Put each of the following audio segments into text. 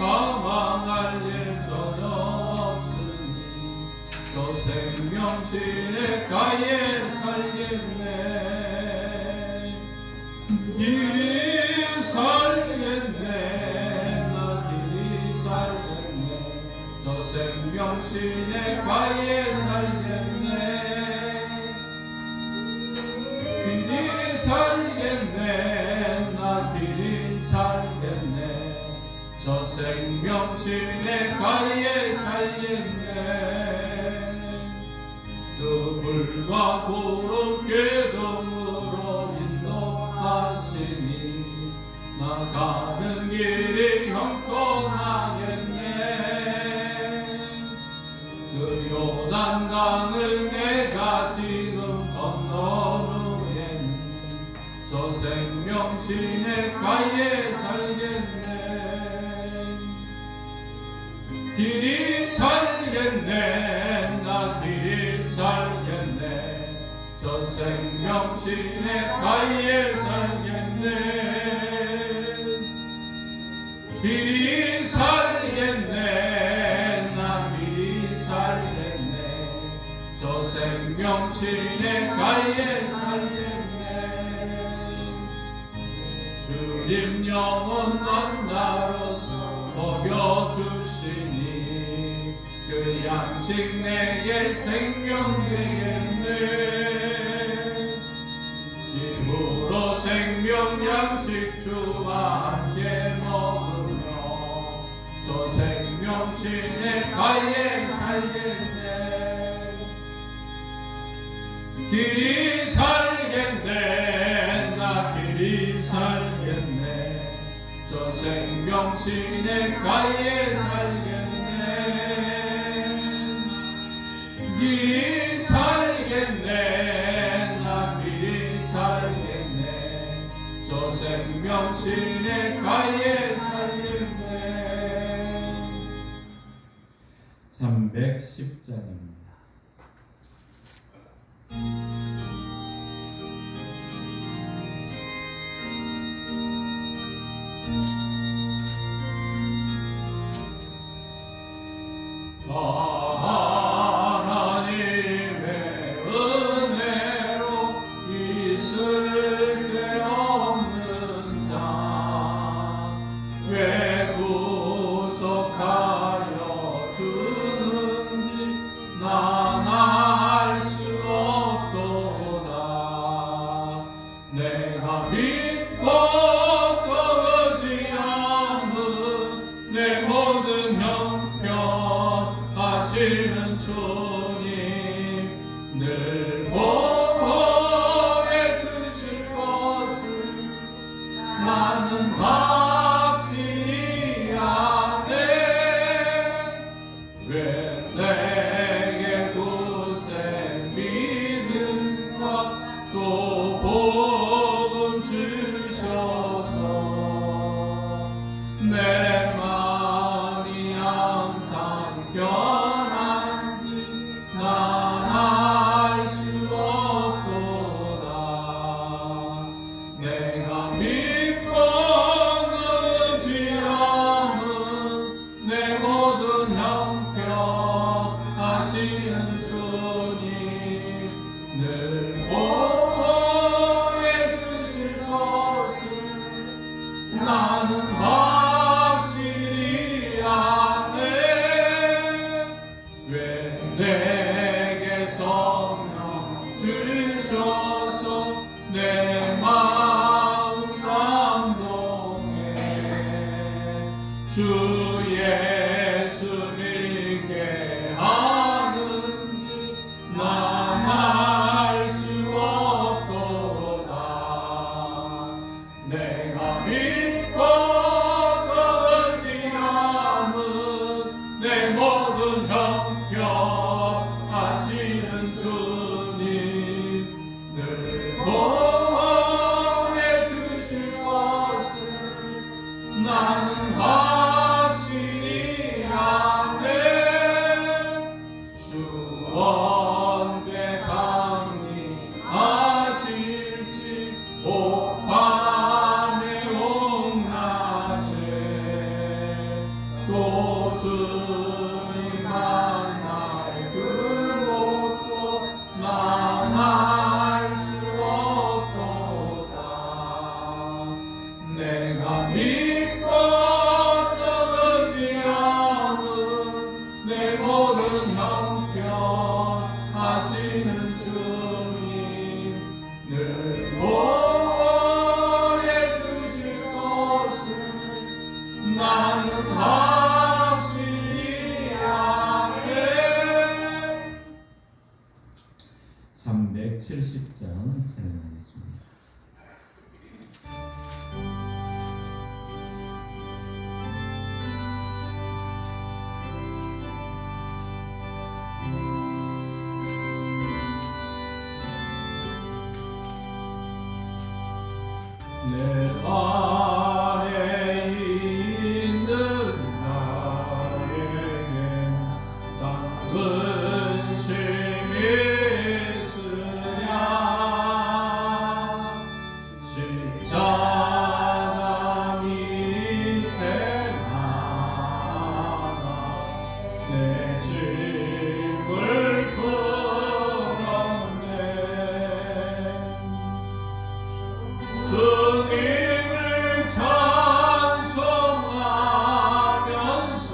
가망할 일 전혀 없으니 저 생명신의 가에 살겠네. 길이 살겠네. 나 길이 살겠네. 저 생명신의 가에 살겠네. 길이 살겠네. 나 길이 살겠네. 저 생명신의 가에 살겠네. 그 불과 구름 기둥으로 인도하시니 나 가는 길이 형통하겠네. 그 요단강을 내가 지금 건넌 후엔 저 생명신의 가에 살겠네. 길이 살겠네. 나 길이 살겠네. 저 생명신의 가에 살겠네. 길이 살겠네. 나 길이 살겠네. 저 생명신의 가에 살겠네. 주님 영원한 나로서 먹여주시니 그 양식 내게 생명 되겠네. 이후로 생명 양식 주와 함께 먹으며 저 생명신의 가에 살겠네. 길이 살겠네. 나 길이 살겠네. 저 생명신의 가에 살겠네. 길이 살겠네. 나 길이 살겠네. 저 생명신의 가에 살겠네. 310장입니다. 하나님의 은혜로 있을 데 없는 자 왜 구속하여 주는지 난 알 수 없도다. 내가 믿고 의지함은 내 모든 형편 하시는 주님 늘 보호해 주실 것을 나는 확실히 아네. 왜 내게 굳센 믿음과 또 복음 주셔서 내 마음이 항상 변한지 난 알 수 없도다. 내가 믿고 의지함은 내 모든 형편 하시는 주님 늘 보호해 주실 것을 나는 확실히 아네. 70장 찬양하겠습니다. 내 안에 있는 나에게 난 근심이 있으랴 십자가 밑에 나가 내 짐을 풀었네 주님을 찬송하면서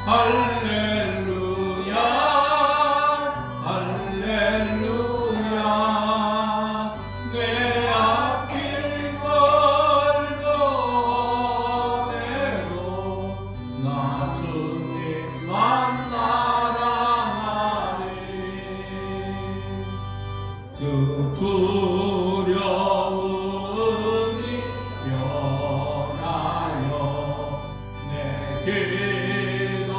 할렐루야 할렐루야 내 앞길 멀고 내도 나 주님 만나라나리 그 두려움이 변하여 내 기도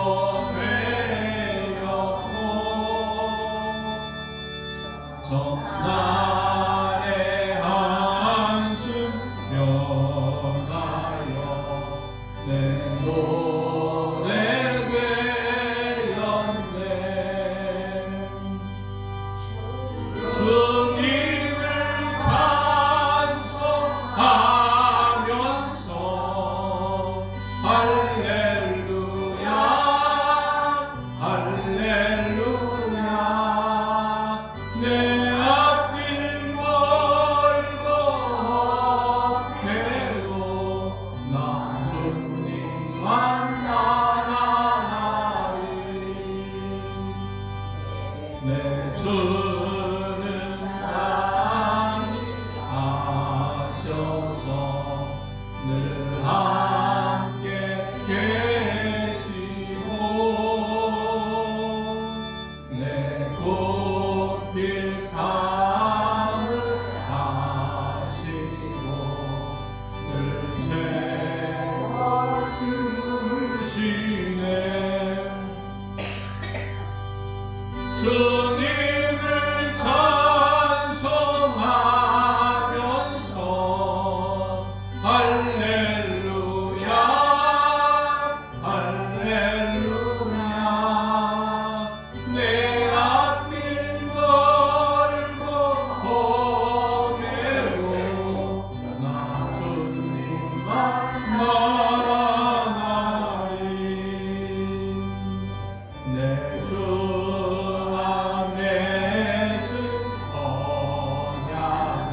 되었고 전날의 한숨 변하여 내 노래 되었네 주님을 찬송하면서 할렐루야 할렐루야 내 앞길 멀고 내도 나 주님 만나나리 내 주는 자니 하셔서 늘 함께 계시고 내 꽃필 밤을 하시고 늘 채워주시네 주님을 찬송하면서 할렐루야 할렐루야 내 앞길 멀고 보내고 나 주님만 말하나리 내 주 안에 주 언약은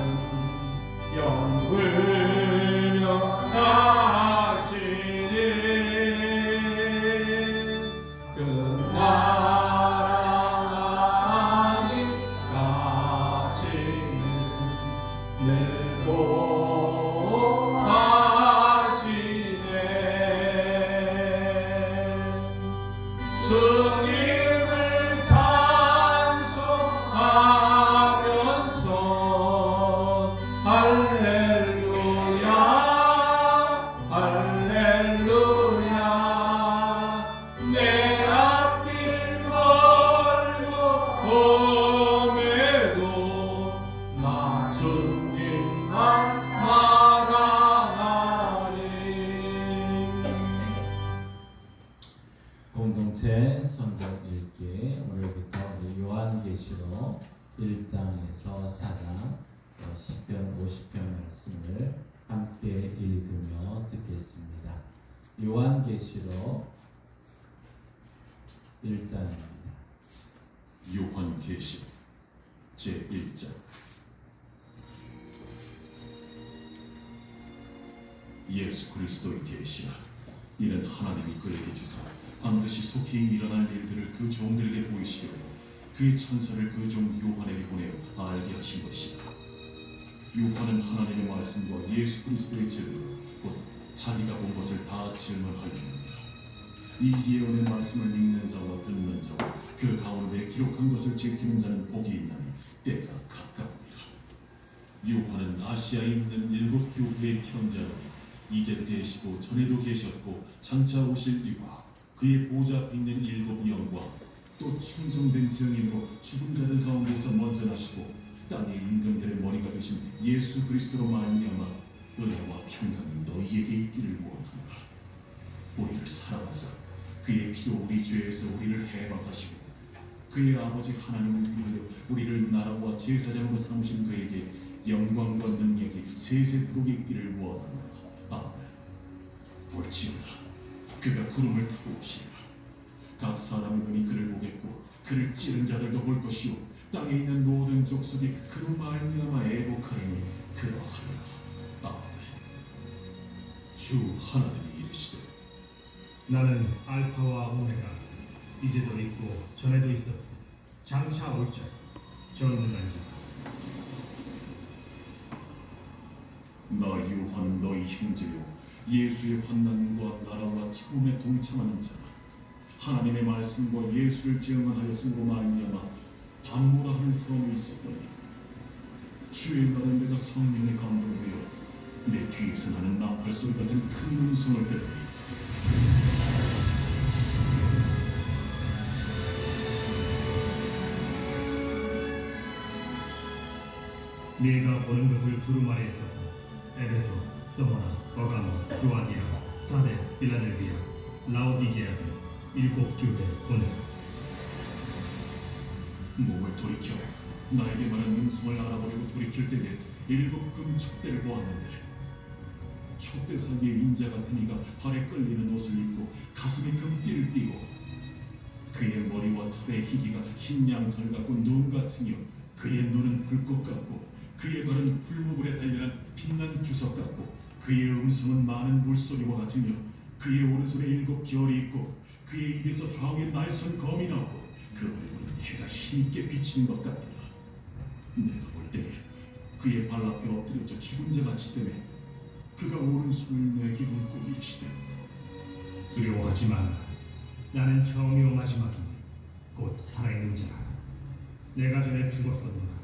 영불 명하시니 그 나라 아닌 가치는 늘 고하시네 주님을 찬송하면서 할렐루야 할렐루야 내 앞길 멀고 봄에도 나 주님만 말하나리 공동체 성경 읽기 오늘부터 우리 요한계시록 1장에서 4장 10편 50편 말씀을 함께 읽으며 듣겠습니다. 요한계시록 1장입니다. 요한계시록 제1장 예수 그리스도의 계시라 이는 하나님이 그에게 주사 반드시 속히 일어날 일들을 그 종들에게 보이시려 그의 천사를 그 종 요한에게 보내어 알게 하신 것이다. 요한은 하나님의 말씀과 예수 그리스도의 진리 곧 자기가 본 것을 다 질문하였느니라. 이 예언의 말씀을 읽는 자와 듣는 자와 그 가운데 기록한 것을 지키는 자는 복이 있나니 때가 가까우니라. 요한은 아시아에 있는 7교회의 편자로 이제 되시고 전에도 계셨고 장차 오실 이와 그의 보좌 앞에 있는 7 영과 또 충성된 증인으로 죽은 자들 가운데서 먼저 나시고 땅의 임금들의 머리가 되신 예수 그리스도로 말미암아 은혜와 평강이 너희에게 있기를 원하노라. 우리를 사랑하사 그의 피로 우리 죄에서 우리를 해방하시고 그의 아버지 하나님을 위하여 우리를 나라와 제사장으로 삼으신 그에게 영광과 능력이 세세토록 있기를 원하노라. 아멘. 볼지어다 그가 구름을 타고 오시리라. 각 사람의 눈이 그를 보겠고 그를 찌른 자들도 볼 것이요 땅에 있는 모든 족속이 그로 말미암아 애복하리니 그러하리라. 아멘. 주 하나님이 이르시되 나는 알파와 오메가, 이제도 있고 전에도 있었고 장차 올 자, 전능한 자. 나 요한은 너희 형제요 예수의 환난과 나라와 참음에 동참하는 자라. 하나님의 말씀과 예수를 증언하였음으로 말미암아 담보라 하는 성이 있었더니 주의 날에 내가 성령에 감동되어 내 뒤에서 나는 나팔 소리 같은 큰 음성을 들으니 네가 보는 것을 두루마리에 써서 에베소, 서머나, 버가모, 두아디아, 사데, 빌라델비아, 라오디게아 등 7 교회에 보내라. 몸을 돌이켜 나에게 말한 음성을 알아보려고 돌이킬 때에 7 금축대를 보았는데 촛대 사이에 인자 같은 이가 발에 끌리는 옷을 입고 가슴에 금띠를 띠고 그의 머리와 털의 희기가 흰 양털 같고 눈 같으며 그의 눈은 불꽃 같고 그의 발은 불무불에 달려난 빛난 주석 같고 그의 음성은 많은 물소리와 같으며 그의 오른손에 7 별이 있고 그의 입에서 좌우에 날선 검이 나오고 그 얼굴은 해가 힘있게 비치는 것 같더라. 내가 볼 때에 그의 발 앞에 엎드려져 죽은 자같이 되매 그가 오른손을 내게 얹고 이르시되 두려워하지 말라. 나는 처음이요 마지막이니 곧 살아있는 자라. 내가 전에 죽었었노라.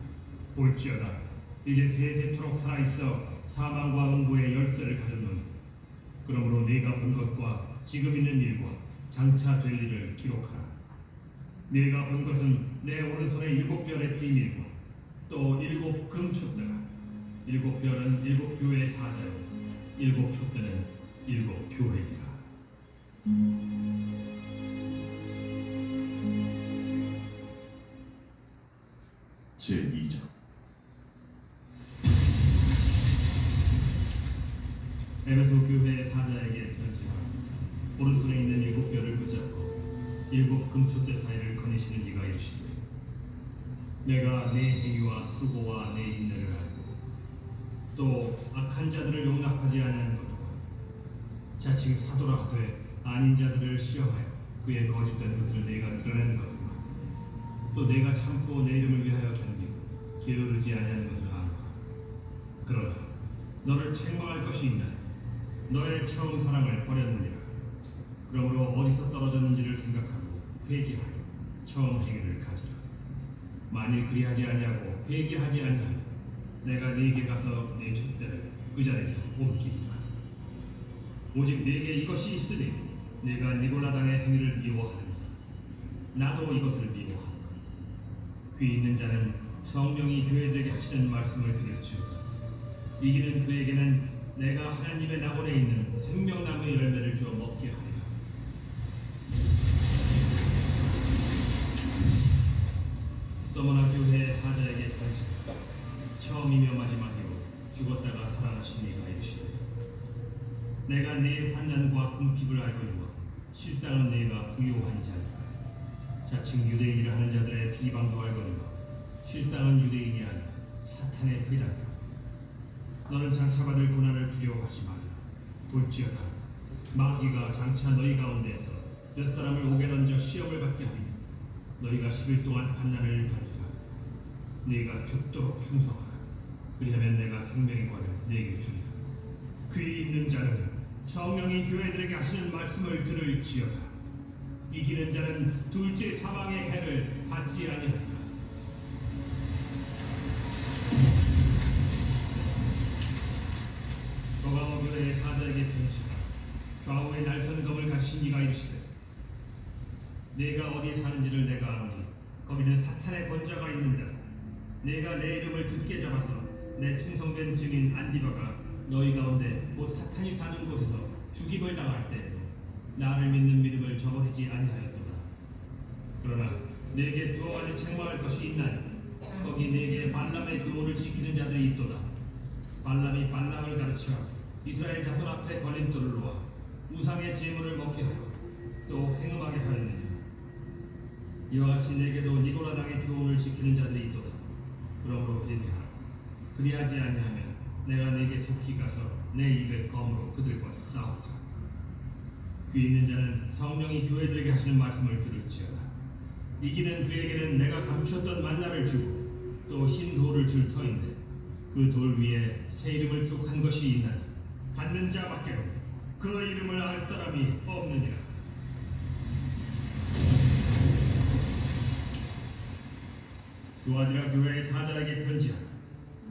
볼지어다 이제 세세토록 살아있어 사망과 음부의 열쇠를 가졌노니 그러므로 네가 본 것과 지금 있는 일과 장차 될 일을 기록하라. 네가 본 것은 내 오른손에 7 별의 비밀과 또 7 금촛대라. 7 별은 7 교회의 사자요 7 촛대는 7 교회이라. 제2장 에베소 교회의 사자에게 편지하라. 오른손에 있는 7 별을 붙잡고 7 금촛대 사이를 거니시는 이가 이르시되 내가 네 행위와 수고와 네 인내를 알고 또 악한 자들을 용납하지 아니하는 것과 자칭 사도라 하되 아닌 자들을 시험하여 그의 거짓된 것을 내가 드러낸 것과 또 내가 참고 내 이름을 위하여 견디고 게으르지 아니하는 것을 아노라. 그러나 너를 책망할 것이 있나니 너의 처음 사랑을 버렸느니라. 그러므로 어디서 떨어졌는지를 생각하고 회개하여 처음 행위를 가지라. 만일 그리하지 아니하고 회개하지 아니하면 내가 네게 가서 네 촛대를 그 자리에서 옮기리라. 오직 네게 이것이 있으니 네가 니골라당의 행위를 미워하느니라. 나도 이것을 미워하노라. 귀 있는 자는 성령이 교회들에게 하시는 말씀을 들을지어다. 이기는 그에게는 내가 하나님의 낙원에 있는 생명나무의 열매를 주어 먹게 하리라. 서머나 교회의 사자에게 편지하라. 처음이며 마지막이요 죽었다가 살아나신 이가 이르시되 내가 네 환난과 궁핍을 알거니와 실상은 네가 부요한 자니라. 자칭 유대인이라 하는 자들의 비방도 알거니와 실상은 유대인이 아니라 사탄의 회당이라. 너는 장차 받을 고난을 두려워하지 말라. 볼지어다 마귀가 장차 너희 가운데에서 몇 사람을 옥에 던져 시험을 받게 하리니 너희가 10일 동안 환난을 받으리라. 네가 죽도록 충성하라. 그리하면 내가 생명의 관을 네게 주리라. 귀 있는 자는 성령이 교회들에게 하시는 말씀을 들을지어다. 이기는 자는 둘째 사방의 해를 받지 아니하리라. 하신 이가 이르시되 내가 어디에 사는지를 내가 아노니 거기는 사탄의 권자가 있는데 내가 내 이름을 굳게 잡아서 내 충성된 증인 안디바가 너희 가운데 곧 사탄이 사는 곳에서 죽임을 당할 때 나를 믿는 믿음을 저버리지 아니하였도다. 그러나 내게 두어 가지 책망할 것이 있나니 거기 내게 발람의 교훈을 지키는 자들이 있도다. 발람이 발람을 가르쳐 이스라엘 자손 앞에 걸림돌을 놓아 우상의 제물을 먹게 하고 또 행음하게 하였느냐. 이와 같이 내게도 니고라당의 교훈을 지키는 자들이 있도다. 그러므로 회개하라. 그리하지 아니하면 내가 내게 속히 가서 내 입의 검으로 그들과 싸우리라. 귀 있는 자는 성령이 교회들에게 하시는 말씀을 들을지어다. 이기는 그에게는 내가 감추었던 만나를 주고 또 흰 돌을 줄 터인데 그 돌 위에 새 이름을 기록한 것이 있나니 받는 자밖에로 그 이름을 알 사람이 없느니라. 두아디라 교회의 사자에게 편지하라.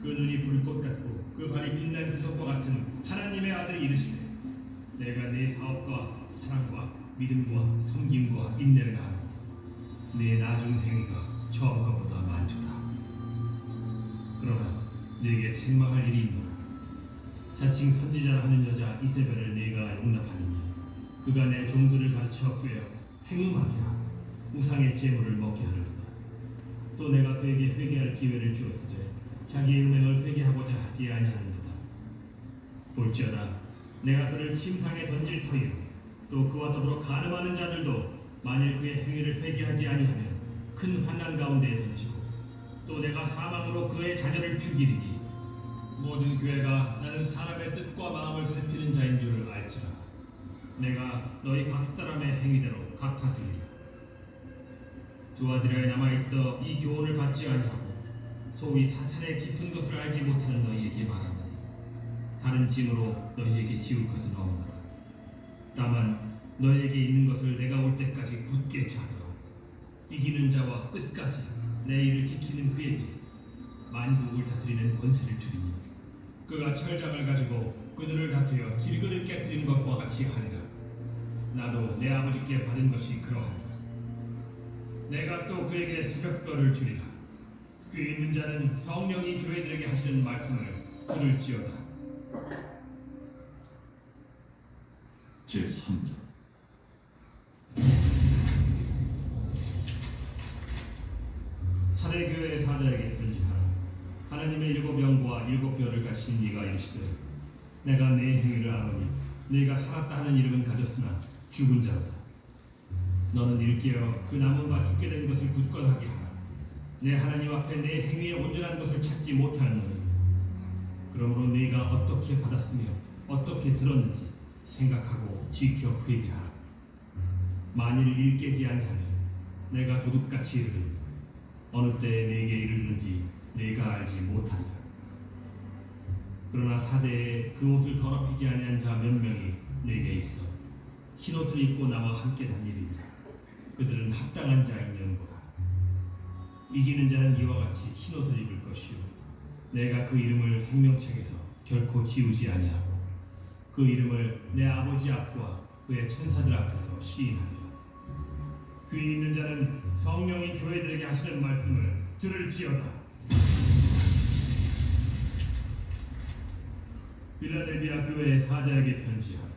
그 눈이 불꽃 같고 그 발이 빛난 구석과 같은 하나님의 아들이 이르시되 내가 네 사업과 사랑과 믿음과 섬김과 인내를 아노. 네 나중 행위가 처음 것보다 많도다. 그러나 네게 책망할 일이 있노라. 자칭 선지자라 하는 여자 이세벨을 네가 용납하느니 그가 내 종들을 가르쳐 꿰어 행음하게 하고 우상의 제물을 먹게 하려다. 또 내가 그에게 회개할 기회를 주었으되 자기의 음행을 회개하고자 하지 아니하는도다. 볼지어다 내가 그를 침상에 던질 터이요 또 그와 더불어 가늠하는 자들도 만일 그의 행위를 회개하지 아니하면 큰 환난 가운데에 던지고 또 내가 사망으로 그의 자녀를 죽이리니 모든 교회가 나는 사람의 뜻과 마음을 살피는 자인 줄을 알지라. 내가 너희 각 사람의 행위대로 갚아주리라. 두아디라에 남아있어 이 교훈을 받지 아니하고 소위 사탄의 깊은 것을 알지 못하는 너희에게 말하노니 다른 짐으로 너희에게 지울 것은 없노라. 다만 너희에게 있는 것을 내가 올 때까지 굳게 잡아 이기는 자와 끝까지 내 일을 지키는 그에게 만국을 다스리는 권세를 주리니 그가 철장을 가지고 그들을 다스려 질그를 깨뜨리는 것과 같이 하리라. 나도 내 아버지께 받은 것이 그러하니라. 내가 또 그에게 새벽별을 주리라. 귀 있는 자는 성령이 교회들에게 하시는 말씀을 들을지어다. 제3장 사대교회의 사자에게 편지하라. 하나님의 일곱 영과 일곱 별을 가진 이가 이르시되 내가 내 행위를 아노니 네가 살았다 하는 이름은 가졌으나 죽은 자로다. 너는 일깨어 그 남은 바 죽게 된 것을 굳건하게 하라. 내 하나님 앞에 내 행위의 온전한 것을 찾지 못하였노니 그러므로 네가 어떻게 받았으며 어떻게 들었는지 생각하고 지켜 회개하라. 만일 일깨지 아니하면 내가 도둑같이 이르리니 어느 때에 네게 이르는지 네가 알지 못하리라. 그러나 사대에 그 옷을 더럽히지 아니한 자 몇 명이 네게 있어 흰옷을 입고 나와 함께 다니리라. 그들은 합당한 자인 연고라. 이기는 자는 이와 같이 흰옷을 입을 것이요 내가 그 이름을 생명책에서 결코 지우지 아니하고 그 이름을 내 아버지 앞과 그의 천사들 앞에서 시인하리라. 귀 있는 자는 성령이 교회들에게 하시는 말씀을 들을지어다. 빌라델비아 교회의 사자에게 편지하라.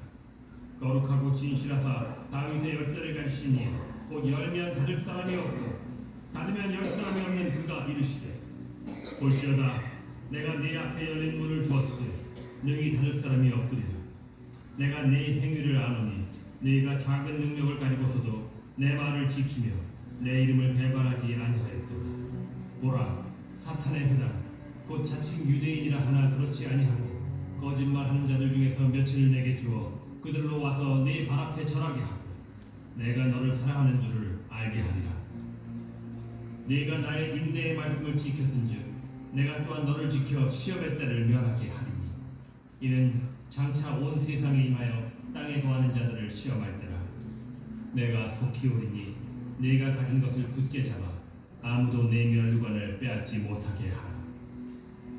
거룩하고 진실하사 다윗의 열쇠를 가지신 이 곧 열면 닫을 사람이 없고 닫으면 열 사람이 없는 그가 이르시되 볼지어다 내가 네 앞에 열린 문을 두었을 때 능히 닫을 사람이 없으리라. 내가 네 행위를 아노니 네가 작은 능력을 가지고서도 내 말을 지키며 내 이름을 배반하지 아니하였도다. 보라 사탄의 회당 곧 자칭 유대인이라 하나 그렇지 아니하고 거짓말하는 자들 중에서 며칠을 내게 주어 그들로 와서 네 발 앞에 절하게 하고 내가 너를 사랑하는 줄을 알게 하리라. 네가 나의 인내의 말씀을 지켰은즉 내가 또한 너를 지켜 시험의 때를 면하게 하리니 이는 장차 온 세상에 임하여 땅에 거하는 자들을 시험할 때라. 내가 속히 오리니 네가 가진 것을 굳게 잡아 아무도 내 면류관을 빼앗지 못하게 하라.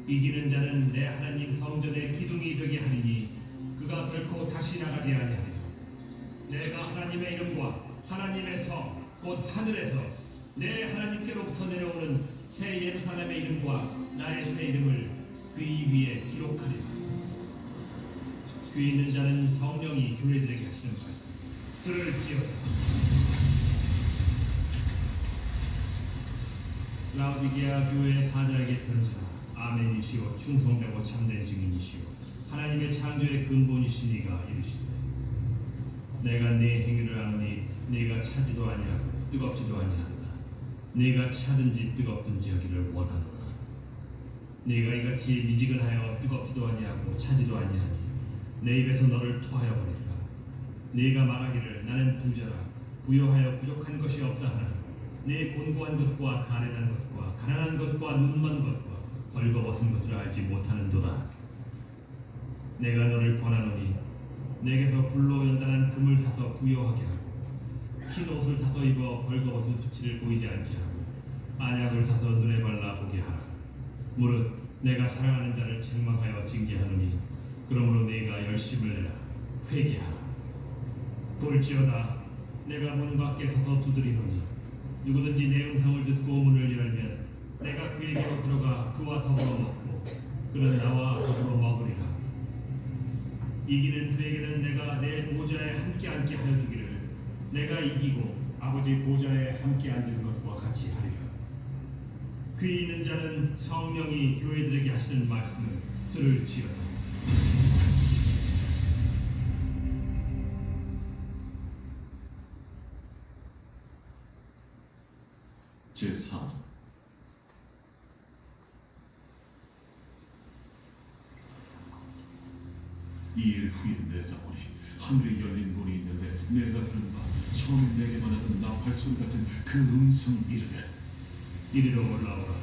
이기는 자는 내 하나님 성전의 기둥이 되게 하리니 그가 결코 다시 나가지 아니하리라. 내가 하나님의 이름과 하나님의 성 곧 하늘에서 내 하나님께로부터 내려오는 새 예루살렘의 이름과 나의 새 이름을 그 이 위에 기록하리라. 귀 있는 자는 성령이 교회들에게 하시는 말씀 들을지어다. 라오디게아 교회의 사자에게 편지하라. 아멘이시오 충성되고 참된 증인이시오 하나님의 창조의 근본이시니가 이르시되 내가 네 행위를 아노니 네가 차지도 아니하고 뜨겁지도 아니한다. 네가 차든지 뜨겁든지 하기를 원하노라. 네가 이같이 미지근하여 뜨겁지도 아니하고 차지도 아니하니 내 입에서 너를 토하여 버리리라. 네가 말하기를 나는 부자라 부여하여 부족한 것이 없다 하나 네 곤고한 것과 가련한 것과 가난한 것과 눈먼 것과 벌거벗은 것을 알지 못하는도다. 내가 너를 권하노니 내게서 불로 연단한 금을 사서 부여하게 하고 흰 옷을 사서 입어 벌거벗은 수치를 보이지 않게 하고 안약을 사서 눈에 발라 보게 하라. 무릇 내가 사랑하는 자를 책망하여 징계하노니 그러므로 네가 열심을 내라 회개하라. 볼지어다 내가 문 밖에 서서 두드리노니 누구든지 내 음성을 듣고 문을 열면 내가 그에게로 들어가 그와 더불어 먹고 그는 나와 더불어 먹으리라. 이기는 그에게는 내가 내 보좌에 함께 앉게 하여 주기를 내가 이기고 아버지 보좌에 함께 앉은 것과 같이 하리라. 귀 있는 자는 성령이 교회들에게 하시는 말씀을 들을지어다. 제4장 이 일 후에 내가 보니 하늘에 열린 문이 있는데 내가 들은 바 처음에 내게만 하던 나팔 소리 같은 그 음성이 이르되 이리로 올라오라.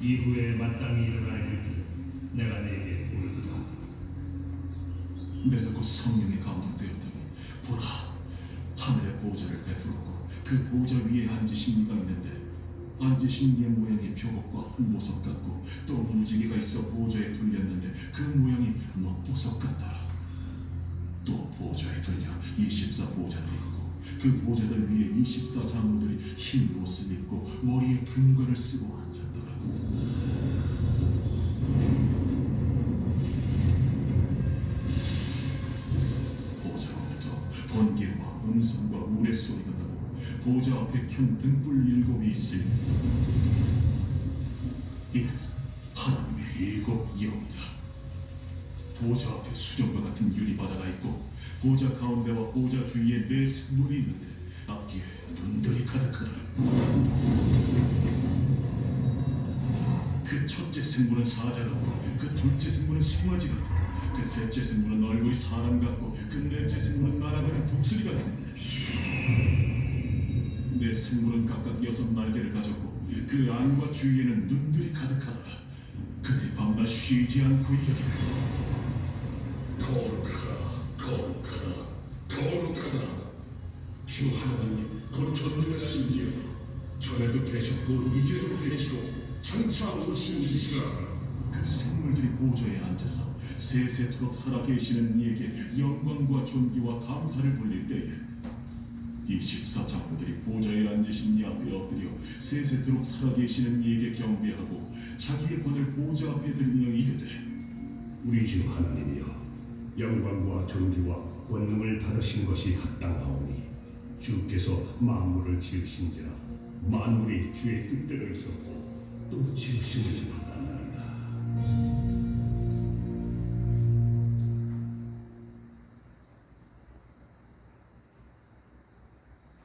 이후에 마땅히 일어날 일들을 내가 네게 보이리라. 내가 곧 성령에 감동되었더니 보라 하늘의 보좌를 베풀었고 그 보좌 위에 앉으신 이가 있는데 앉으신 이의 모양이 벼곡과 홍보석 같고 또 무지개가 있어 보좌에 둘렸는데 그 모양이 녹보석 같더라. 또 보좌에 둘려 24보좌들이 있고 그 보좌들 위에 24장로들이 흰 옷을 입고 머리에 금관을 쓰고 앉았더라. 보좌로부터 번개와 음성과 우레소리가 나고 보좌 앞에 켠 등불 7이 있으니 이는 하나님의 7 영이다. 보좌 앞에 수정과 같은 유리바다가 있고 보좌 가운데와 보좌 주위에 4 생물이 있는데 앞뒤에 눈들이 가득하더라. 그 첫째 생물은 사자같고 그 둘째 생물은 송아지 같고 그 셋째 생물은 얼굴이 사람 같고 그 넷째 생물은 날아가는 독수리 같은데 내 생물은 각각 6 날개를 가졌고 그 안과 주위에는 눈들이 가득하더라. 그들이 밤낮 쉬지 않고 이르기를 거룩하다, 거룩하다, 거룩하다. 주 하나님, 곧 전능하신 이여, 전에도 계셨고 이제도 계시고 장차 오실 이시라. 그 생물들이 보좌에 앉아서 세세토록 살아계시는 이에게 영광과 존귀와 감사를 돌릴 때에 24장로들이 보좌에 앉으신 이 앞에 엎드려 세세토록 살아계시는 이에게 경배하고 자기의 권을 보좌 앞에 들이며 이르되 우리 주 하나님이여, 영광과 존귀와 권능을 받으신 것이 합당하오니 주께서 만물을 지으신지라 만물이 주의 뜻대로 있었고 또 지으심을 받았나이다.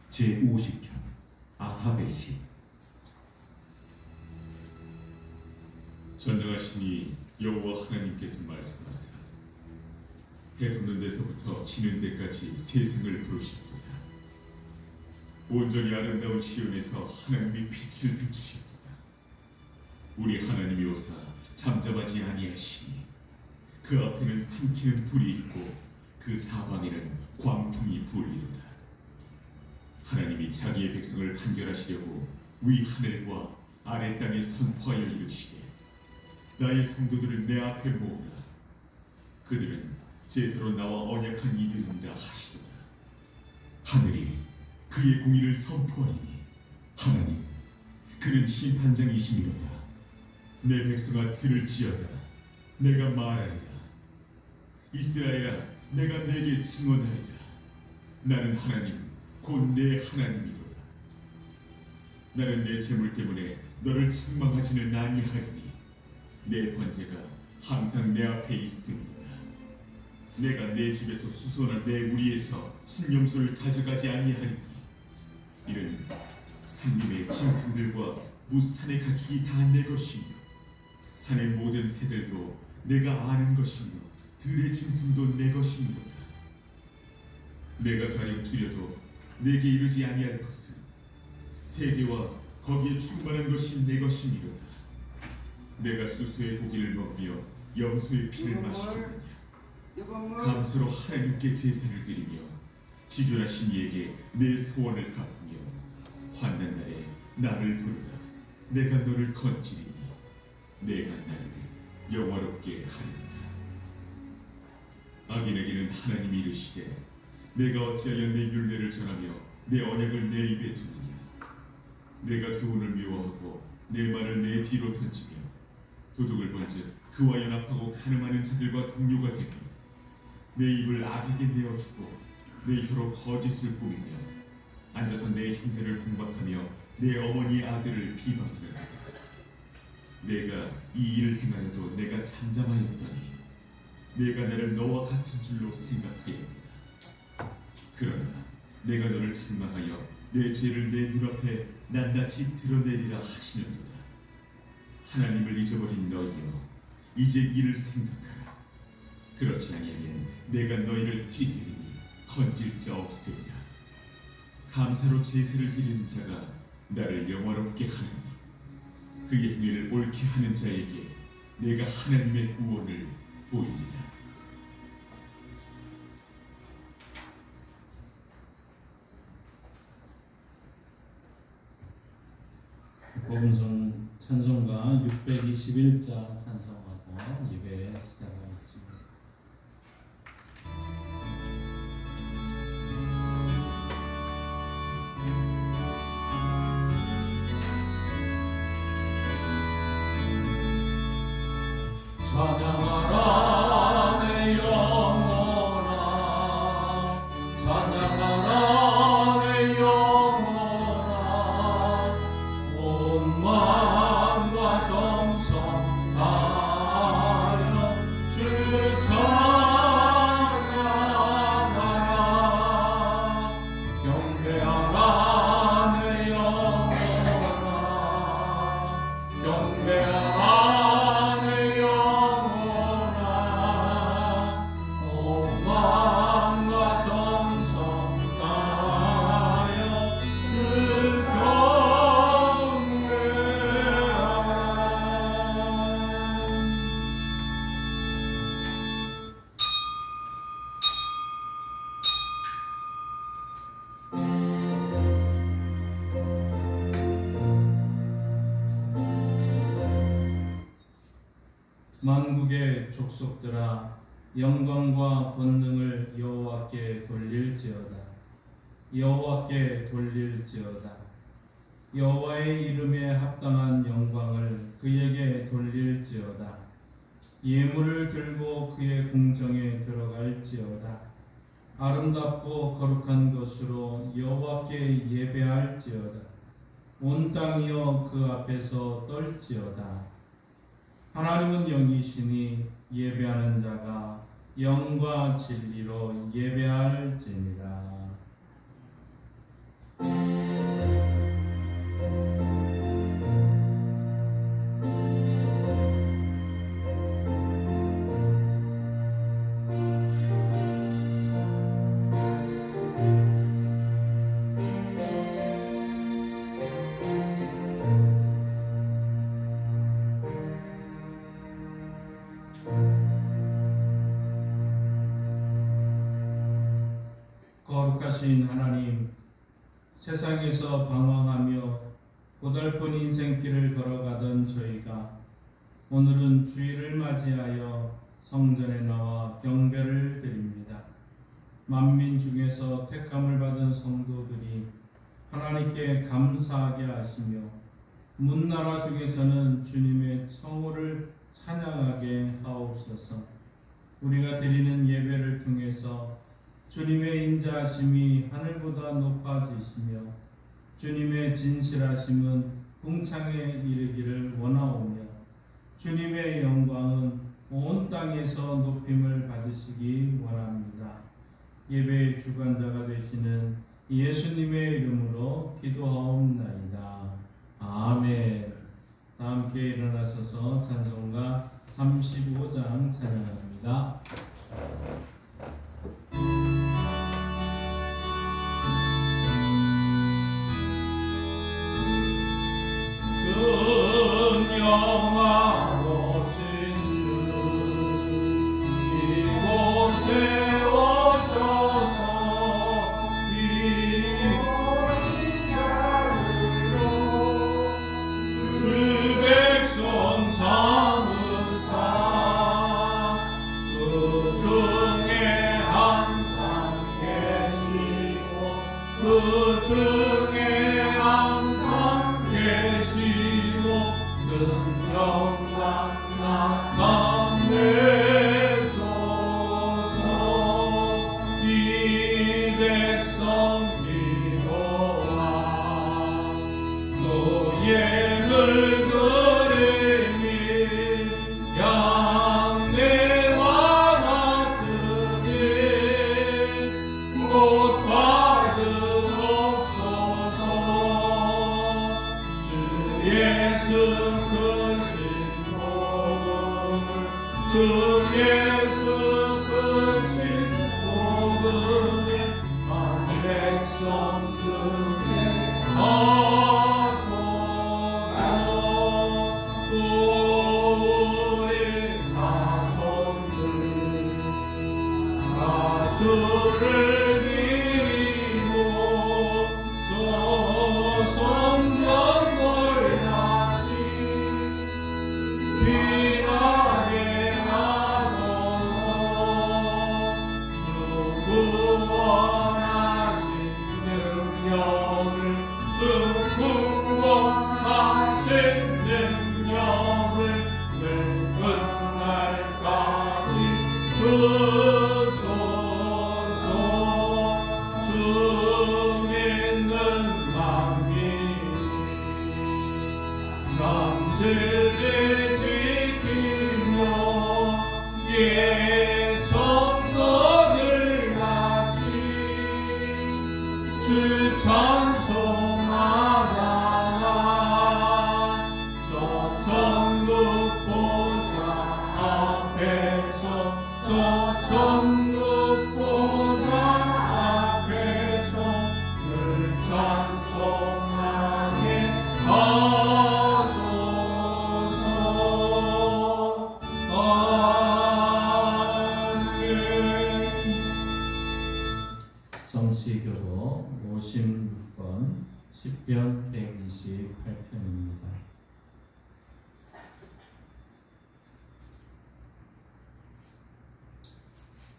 제50편 아삽의 시. 전능하시니 여호와 하나님께서 말씀하시라. 해 돋는 데서부터 지는 데까지 세상을 부르시도다. 온전히 아름다운 시온에서 하나님이 빛을 비추시도다. 우리 하나님이 오사 잠잠하지 아니하시니 그 앞에는 삼키는 불이 있고 그 사방에는 광풍이 불리도다. 하나님이 자기의 백성을 판결하시려고 위 하늘과 아래 땅에 선포하여 이르시되 나의 성도들을 내 앞에 모으라. 그들은 제사로 나와 언약한 이들이라 하시도다. 하늘이 그의 공의를 선포하리니 하나님 그는 심판장이시니로다. 내 백성아 들을지어다. 내가 말하리라. 이스라엘아 내가 내게 증언하리라. 나는 하나님 곧 내 하나님이로다. 나는 내 재물 때문에 너를 책망하지는 아니하리니 내 번제가 항상 내 앞에 있습니다. 내가 내 집에서 수소나 내 우리에서 순념소를 가져가지 아니하리니 이는 산림의 짐승들과 무산의 가축이 다 내 것이며 산의 모든 새들도 내가 아는 것이며 들의 짐승도 내 것이니로다. 내가 가령 두려도 내게 이르지 아니할 것은 세계와 거기에 충만한 것이 내 것이니로다. 내가 수소의 고기를 먹으며 염소의 피를 마시겠느냐. 감사로 하나님께 제사를 드리며 지존하신 이에게 내 소원을 갚으며 환난 날에 나를 부르라. 내가 너를 건지리니 내가 나를 영화롭게 하리라. 악인에게는 하나님이 이르시되 내가 어찌하여 내 율례를 전하며 내 언약을 내 입에 두느냐. 내가 교훈을 미워하고 내 말을 내 뒤로 던지며 도둑을 본즉 그와 연합하고 가늠하는 자들과 동료가 되며 내 입을 악에게 내어주고 내 혀로 거짓을 꾸미며 앉아서 내 형제를 공박하며 내 어머니의 아들을 비방하느라. 내가 이 일을 행하여도 내가 잠잠하였더니 내가 나를 너와 같은 줄로 생각하였도다. 그러나 내가 너를 책망하여 내 죄를 내 눈앞에 낱낱이 드러내리라 하시는도다. 하나님을 잊어버린 너희여 이제 이를 생각하라. 그렇지 아니하면 내가 너희를 찢으리니 건질 자 없으리라. 감사로 제사를 드리는 자가 나를 영화롭게 하느니 그의 행위를 옳게 하는 자에게 내가 하나님의 구원을 보이리라. 복음성 찬송가 621자 찬송하고 예배 시작하겠습니다. 찬양하라 내 영혼아, 찬양하라 내 영혼아, 온 마음과 정성 다하여 주 찬양하라. 경배하라 내 영혼아, 경배하라 내 영혼아, 온 마음과 정성 다하여 주 경배하라. 만국의 족속들아 영광과 권능을 여호와께 돌릴지어다. 여호와께 돌릴지어다. 여호와의 이름에 합당한 영광을 그에게 돌릴지어다. 예물을 들고 그의 궁정에 들어갈지어다. 아름답고 거룩한 것으로 여호와께 예배할지어다. 온 땅이여 그 앞에서 떨지어다. 하나님은 영이시니 예배하는 자가 영과 진리로 예배할지니라. 거룩하신 하나님, 세상에서 방황하며 고달픈 인생길을 걸어가던 저희가 오늘은 주일을 맞이하여 성전에 나와 경배를 드립니다. 만민 중에서 택함을 받은 성도들이 하나님께 감사하게 하시며 문나라 중에서는 주님의 성호를 찬양하게 하옵소서. 우리가 드리는 예배를 통해서 주님의 인자하심이 하늘보다 높아지시며 주님의 진실하심은 궁창에 이르기를 원하오며 주님의 영광은 온 땅에서 높임을 받으시기 원합니다. 예배의 주관자가 되시는 예수님의 이름으로 기도하옵나이다. 아멘. 다 함께 일어나셔서 찬송가 35장 찬양합니다. 근영하고 신주 이곳에 오셔서 주 백성 삼으사 그 중에 항상 계시고 그 중에 항상 계시고 그 영광 나타내소서. 이 백성 기도하 너의 물들이니 양내와 같으니 못 받으옵소서. 주 예수 크신 복음을 주 예수 크신 복음을 한 백성들에게 하소서. 우리 자손들 다 주를 믿고 저 성령을 다시 빛나게 하소서. 주 구원하신 능력을 주 구원하신 능력을 늘 끝날까지 주소서. 주 믿는 만민 참 진리 지키며 예 성도들 같이 주 찬송하다가 저 천국 보좌 앞에서 저 천국 보좌 앞에서 늘 찬송하게 하소서. 아멘. 성시교도 56번 10편 128편입니다.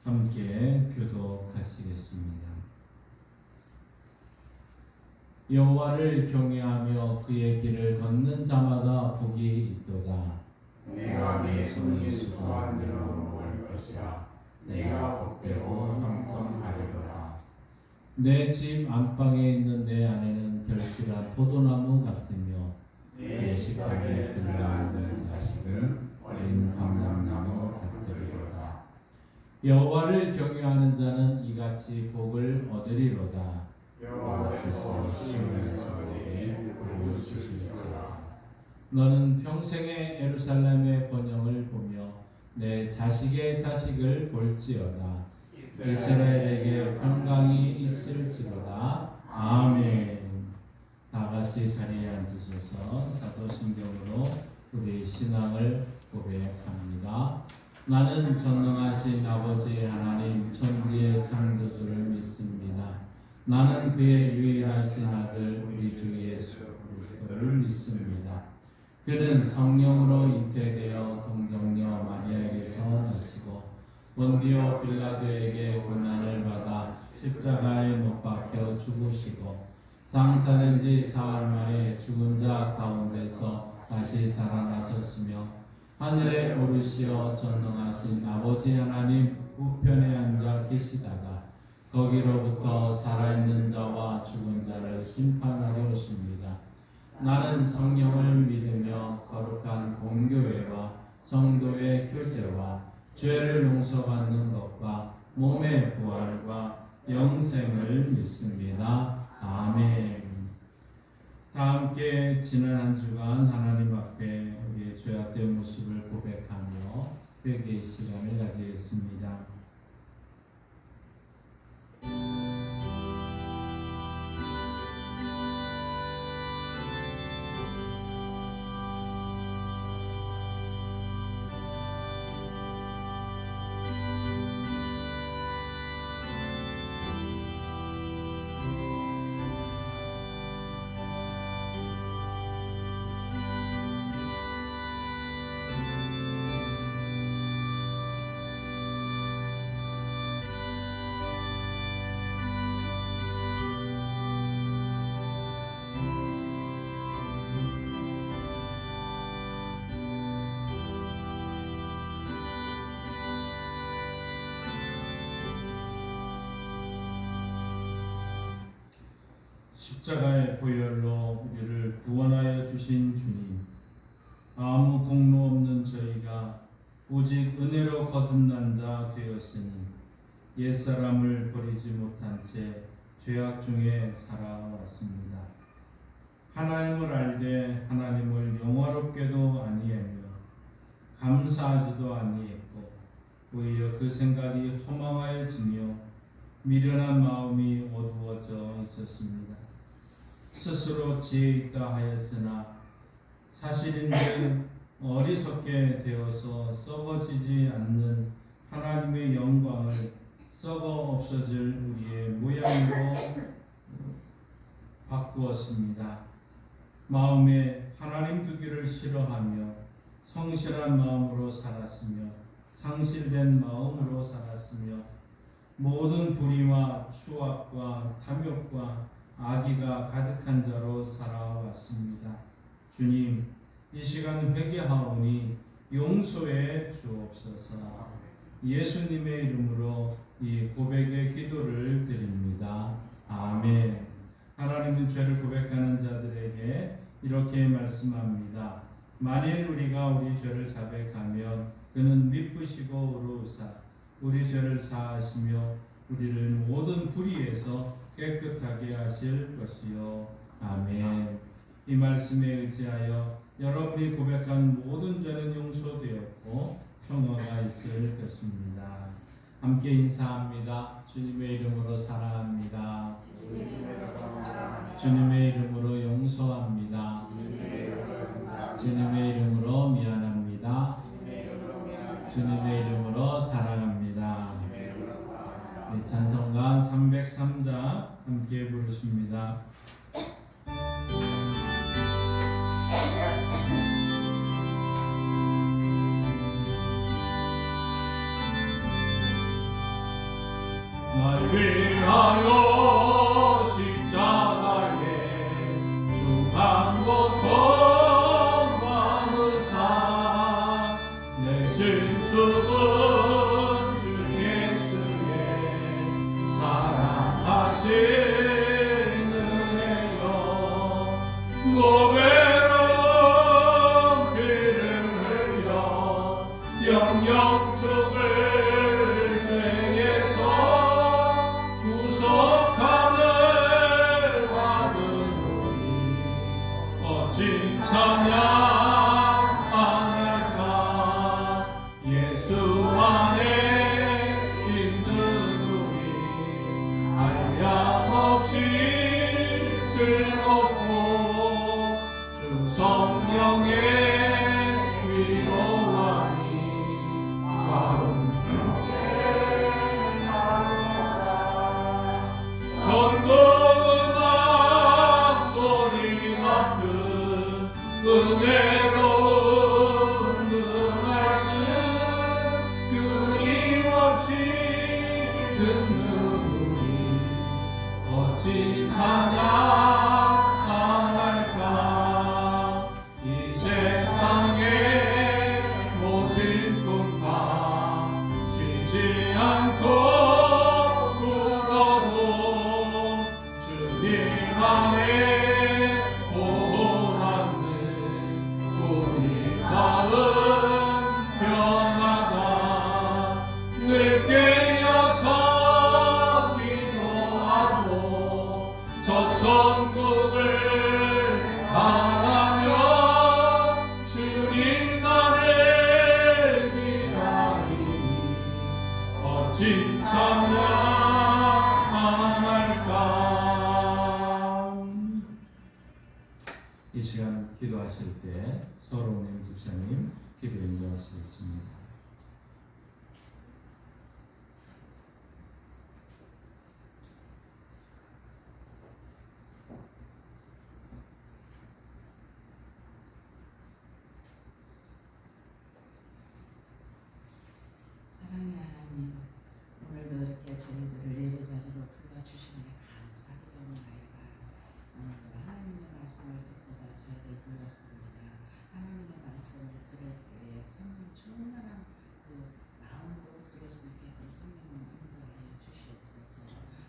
함께 교독하시겠습니다. 여호와를 경외하며 그의 길을 걷는 자마다 복이 있도다. 내가 내 손이 수고한 대로 먹을 것이라. 내가 복되고 형통하리로다. 내 집 안방에 있는 내 아내는 결실한 포도나무 같으며 내 식탁에 들러앉은 자식은 어린 감람나무 같으리로다. 여호와를 경외하는 자는 이같이 복을 얻으리로다. 여호와께서 시온에서 내게 복을 주시리로다. 너는 평생에 예루살렘의 번영을 보며 내 자식의 자식을 볼지어다. 이스라엘에게 평강이 있을지로다. 아멘. 다 같이 자리에 앉으셔서 사도신경으로 우리 신앙을 고백합니다. 나는 전능하신 아버지 하나님 천지의 창조주를 믿습니다. 나는 그의 유일하신 아들 우리 주 예수 그리스도를 믿습니다. 그는 성령으로 잉태되어 동정녀 마리아에게서 나시고 본디오 빌라도에게 고난을 받아 십자가에 못 박혀 죽으시고 장사된 지 사흘 만에 죽은 자 가운데서 다시 살아나셨으며 하늘에 오르시어 전능하신 아버지 하나님 우편에 앉아 계시다가 거기로부터 살아있는 자와 죽은 자를 심판하려 오십니다. 나는 성령을 믿으며 거룩한 공교회와 성도의 교제와 죄를 용서받는 것과 몸의 부활과 영생을 믿습니다. 아멘. 다 함께 지난 한 주간 하나님 앞에 우리의 죄악된 모습을 고백하며 회개의 시간을 가지겠습니다. 십자가의 보혈로 우리를 구원하여 주신 주님, 아무 공로 없는 저희가 오직 은혜로 거듭난 자 되었으니 옛사람을 버리지 못한 채 죄악 중에 살아왔습니다. 하나님을 알되 하나님을 영화롭게도 아니하며 감사하지도 아니했고 오히려 그 생각이 허망하여지며 미련한 마음이 어두워져 있었습니다. 스스로 지혜 있다 하였으나 사실인즉 어리석게 되어서 썩어지지 않는 하나님의 영광을 썩어 없어질 우리의 모양으로 바꾸었습니다. 마음에 하나님 두기를 싫어하며 성실한 마음으로 살았으며 상실된 마음으로 살았으며 모든 불의와 추악과 탐욕과 악의가 가득한 자로 살아왔습니다. 주님, 이 시간 회개하오니 용서해 주옵소서. 예수님의 이름으로 이 고백의 기도를 드립니다. 아멘. 하나님은 죄를 고백하는 자들에게 이렇게 말씀합니다. 만일 우리가 우리 죄를 자백하면 그는 미쁘시고 의로우사 우리 죄를 사하시며 우리를 모든 불의에서 깨끗하게 하실 것이요. 아멘. 이 말씀에 의지하여 여러분이 고백한 모든 죄는 용서되었고 평화가 있을 것입니다. 함께 인사합니다. 주님의 이름으로 사랑합니다. 주님의 이름으로 용서합니다. 주님의 이름으로 미안합니다. 주님의 이름으로 사랑합니다. 네, 찬송가 303자 함께 부르십니다. 날 위하여 십자가에 중한 고통 받으사 내신 죽은 주 예수의 사랑하신 은혜여 고배로운 피를 흘려 영영 죽을 죄에서 구속함을 받으노니 어찌 찬양하늘까 예수 안에 있는 우리 한량없이 즐겁고 주 성령의 위로하니 마음 전국음악 소리 같은 은혜로운 말씀 끊임없이 듣는 우리 바라며 주님 나를 위하이니 어찌 찬양할까. 이 시간 기도하실 때 서로님 집사님 기도 인도하시겠습니다. 사랑의 하나님, 오늘도 이렇게 저희들을 예배 자리로 불러주시니 감사드리옵나이다. 오늘도 하나님의 말씀을 듣고자 저희들 모였습니다. 하나님의 말씀을 들을 때에 성령 충만한 그 마음으로 들을 수 있게끔 성령님 인도하여 주시옵소서.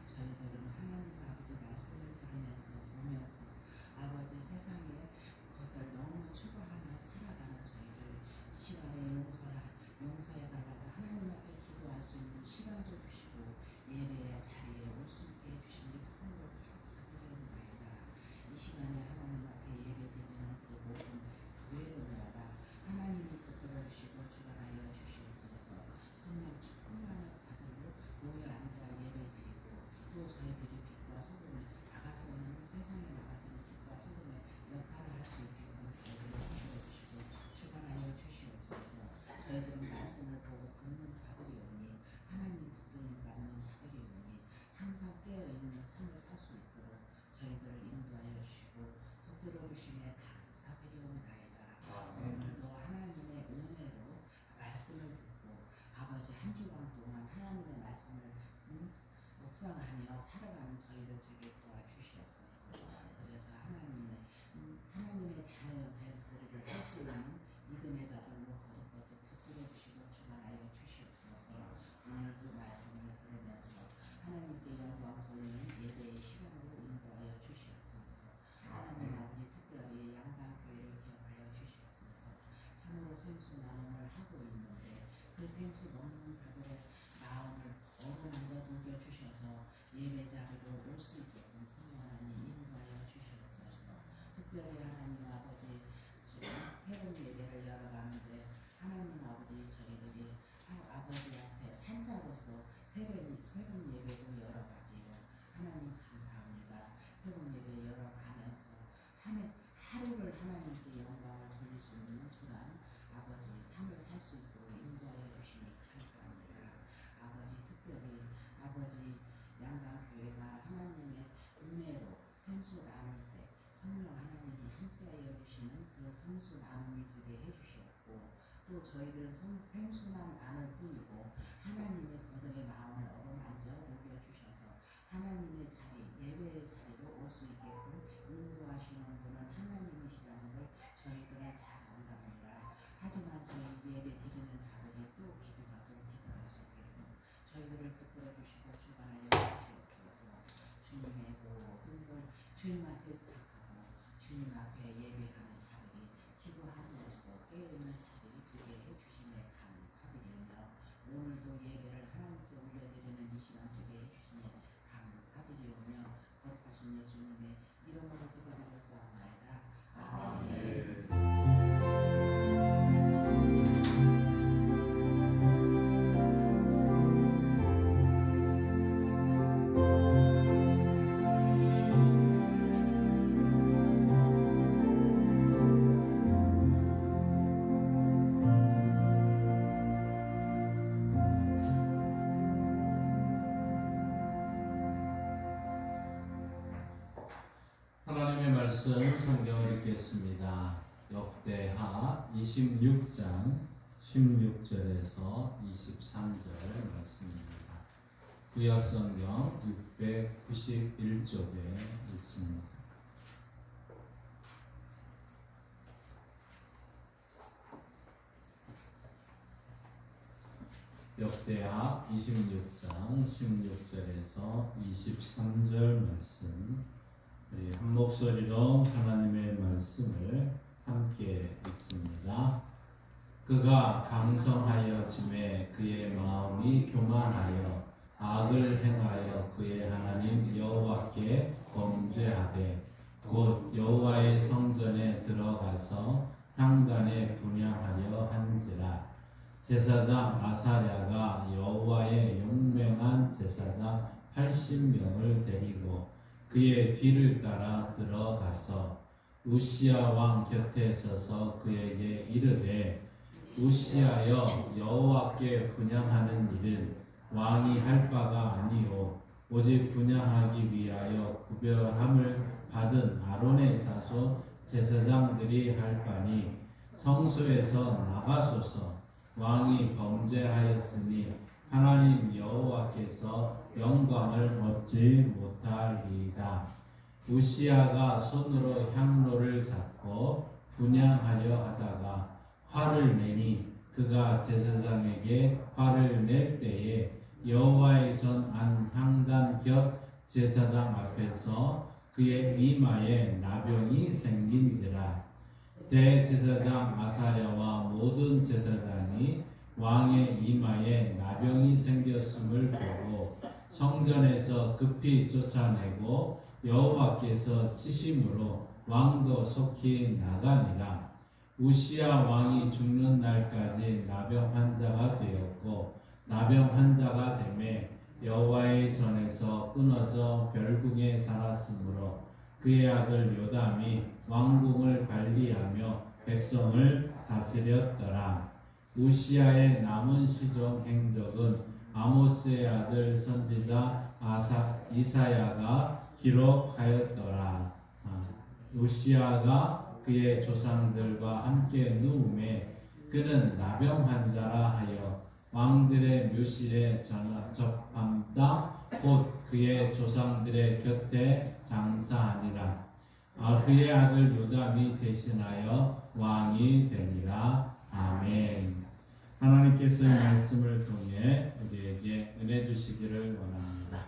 저희들은 하나님 아버지 말씀을 들으면서 보면서 아버지 세상의 것을 너무 추구하며 살아가는 저희들 이 시간에 용서해달라고 하나님 앞에 기도할 수 있는 시간도 주시고 예배의 자리에 올 수 있게 해주시니 참으로 감사드리옵나이다. 이 시간에 하나님 앞에 예배드리는 그 모든 교회를 나라 하나님이 붙들어 주시고 주관하여 주시옵소서. 성령 충만한 자들로 모여 앉아 예배드리고 또 저희들이 빛과 소금을 나가서는 세상에 나가서는 빛과 소금의 역할을 할 수 있게끔 저희들을 붙들어 주시고 주관하여 주시옵소서. 저희들은 말씀을 보고 듣는 자들이오니 하나님 붙들림 받는 자들이오니 항상 깨어있는 삶을 살 수 있도록 저희들을 인도하여 주시고 붙들어 주시네 감사드리옵나이다. 오늘도 하나님의 은혜로 말씀을 듣고 아버지 한 주간 동안 하나님의 말씀을 묵상하며 살아가는 저희들 되게 도와주시옵소서. 그래서 하나님의 자녀된 우리를 할 수 있는 믿음의 자들로 거듭거듭 붙들어 주시고 주관하여 주시옵소서. 오늘 그 말씀을 들으면서 하나님께 영광 돌리는 예배의 시간으로 인도하여 주시옵소서. 하나님 아버지 특별히 양당교회를 기억하여 주시옵소서. 참으로 생수 나눔을 하고 있는데 그 생수 먹는 자들의 마음을 어루만져 녹여주셔서 예배 자리로 올 수 있게끔 성령 하나님 인도하여 주시옵소서. 특별히 하나님 아버지 지금 새로운 예배를 열어가는데 하나님 아버지 저희들이 아버지 앞에 산자로서 새로운 예배도 열어가지요. 하나님 감사합니다. 새로운 예배 열어가면서 하루를 하나님께 영광을 돌릴 수 있는 그런 아버지 삶을 살 수 있도록 인도하여 주시니 감사합니다. 아버지 특별히 아버지 양당교회가 하나님의 은혜로 생수 나눌 때 성령 하나님이 함께하여 주시는 그 생수 나눔이 되게 해주셨고 또 저희들은 생수만 나눌 뿐이고 하나님의 거듭의 마음을 어루만져 녹여주셔서 하나님의 자리, 예배의 자리로 올 수 있게끔 인도하시는 분은 하나님이시라는 걸 저희들은 잘 안답니다. 하지만 저희 예배 드리는 자들이 또 기도할 수 있게끔 저희들을 붙들어 주시고 주관하여 주시옵소서. 주님의 모든 걸 주님한테 부탁하고 주님 앞에 예배하는 자들이 기도함으로써 깨어있는 자들이 되게 해주시네 감사드리며 오늘도 예배를 하나님께 올려드리는 이 시간 되게 해주시네 감사드리오며 거룩하신 예수님의 이름으로 기도드렸사옵나이다. 아멘. 하나님의 말씀 성경을 읽겠습니다. 역대하 26장 16절에서 23절 말씀입니다. 구약성경 691쪽에 있습니다. 역대하 26장 16절에서 23절 말씀 우리 한 목소리로 하나님의 말씀을 함께 읽습니다. 그가 강성하여짐에 그의 마음이 교만하여 악을 행하여 그의 하나님 여호와께 범죄하되 곧 여호와의 성전에 들어가서 향단에 분향하려 한지라. 제사장 아사랴가 여호와의 용맹한 제사장 80명을 데리고 그의 뒤를 따라 들어가서 우시야 왕 곁에 서서 그에게 이르되 우시야여, 여호와께 분향하는 일은 왕이 할 바가 아니요 오직 분향하기 위하여 구별함을 받은 아론의 자손 제사장들이 할 바니 성소에서 나가소서. 왕이 범죄하였으니 하나님 여호와께서 영광을 얻지 못하리이다. 우시야가 손으로 향로를 잡고 분향하려 하다가 화를 내니 그가 제사장에게 화를 낼 때에 여호와의 전 안 향단 곁 제사장 앞에서 그의 이마에 나병이 생긴지라. 대제사장 아사랴와 모든 제사장이 왕의 이마에 나병이 생겼음을 보고 성전에서 급히 쫓아내고 여호와께서 치심으로 왕도 속히 나가니라. 우시야 왕이 죽는 날까지 나병 환자가 되었고 나병 환자가 되매 여호와의 전에서 끊어져 별궁에 살았으므로 그의 아들 요담이 왕궁을 관리하며 백성을 다스렸더라. 우시야의 남은 시종 행적은 아모스의 아들 선지자 이사야가 기록하였더라. 우시야가 그의 조상들과 함께 누움에 그는 나병 환자라 하여 왕들의 묘실에 접함다 곧 그의 조상들의 곁에 장사하니라. 그의 아들 요담이 대신하여 왕이 되니라. 아멘. 하나님께서 이 말씀을 통해 우리에게 은혜 주시기를 원합니다.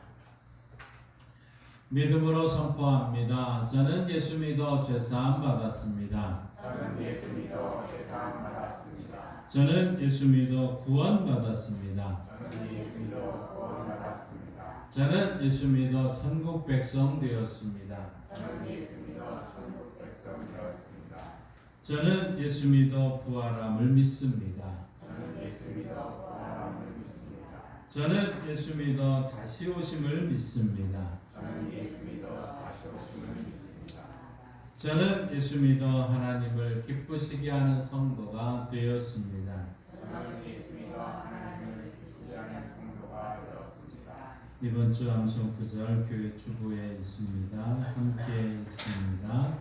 믿음으로 선포합니다. 저는 예수 믿어 죄사함 받았습니다. 저는 예수 믿어 죄사함 받았습니다. 저는 예수 믿어 구원 받았습니다. 저는 예수 믿어 구원 받았습니다. 저는 예수 믿어 천국 백성 되었습니다. 저는 예수 믿어 천국 백성 되었습니다. 저는 예수 믿어 부활함을 믿습니다. 저는 예수 믿어 구원함을 믿습니다. 저는 예수 믿어 다시 오심을 믿습니다. 저는 예수 믿어 다시 오심을 믿습니다. 저는 예수 믿어 하나님을 기쁘시게 하는 성도가 되었습니다. 저는 예수 믿어 하나님을 기쁘시게 하는 성도가 되었습니다. 이번 주 암송 구절 교회 주보에 있습니다. 함께 있습니다.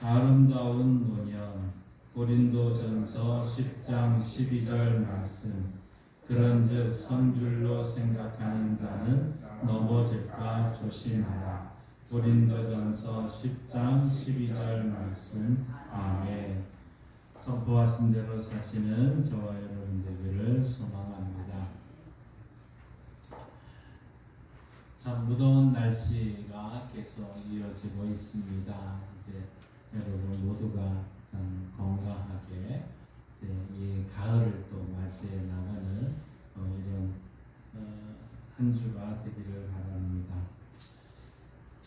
아름다운 노년 고린도전서 10장 12절 말씀. 그런즉 선줄로 생각하는 자는 넘어질까 조심하라. 고린도전서 10장 12절 말씀. 아멘. 선포하신 대로 사시는 저와 여러분 되기를 소망합니다. 참 무더운 날씨가 계속 이어지고 있습니다. 이제 여러분 모두가 참 건강하게 이제 이 가을을 또 맞이해 나가는 이런 한 주가 되기를 바랍니다.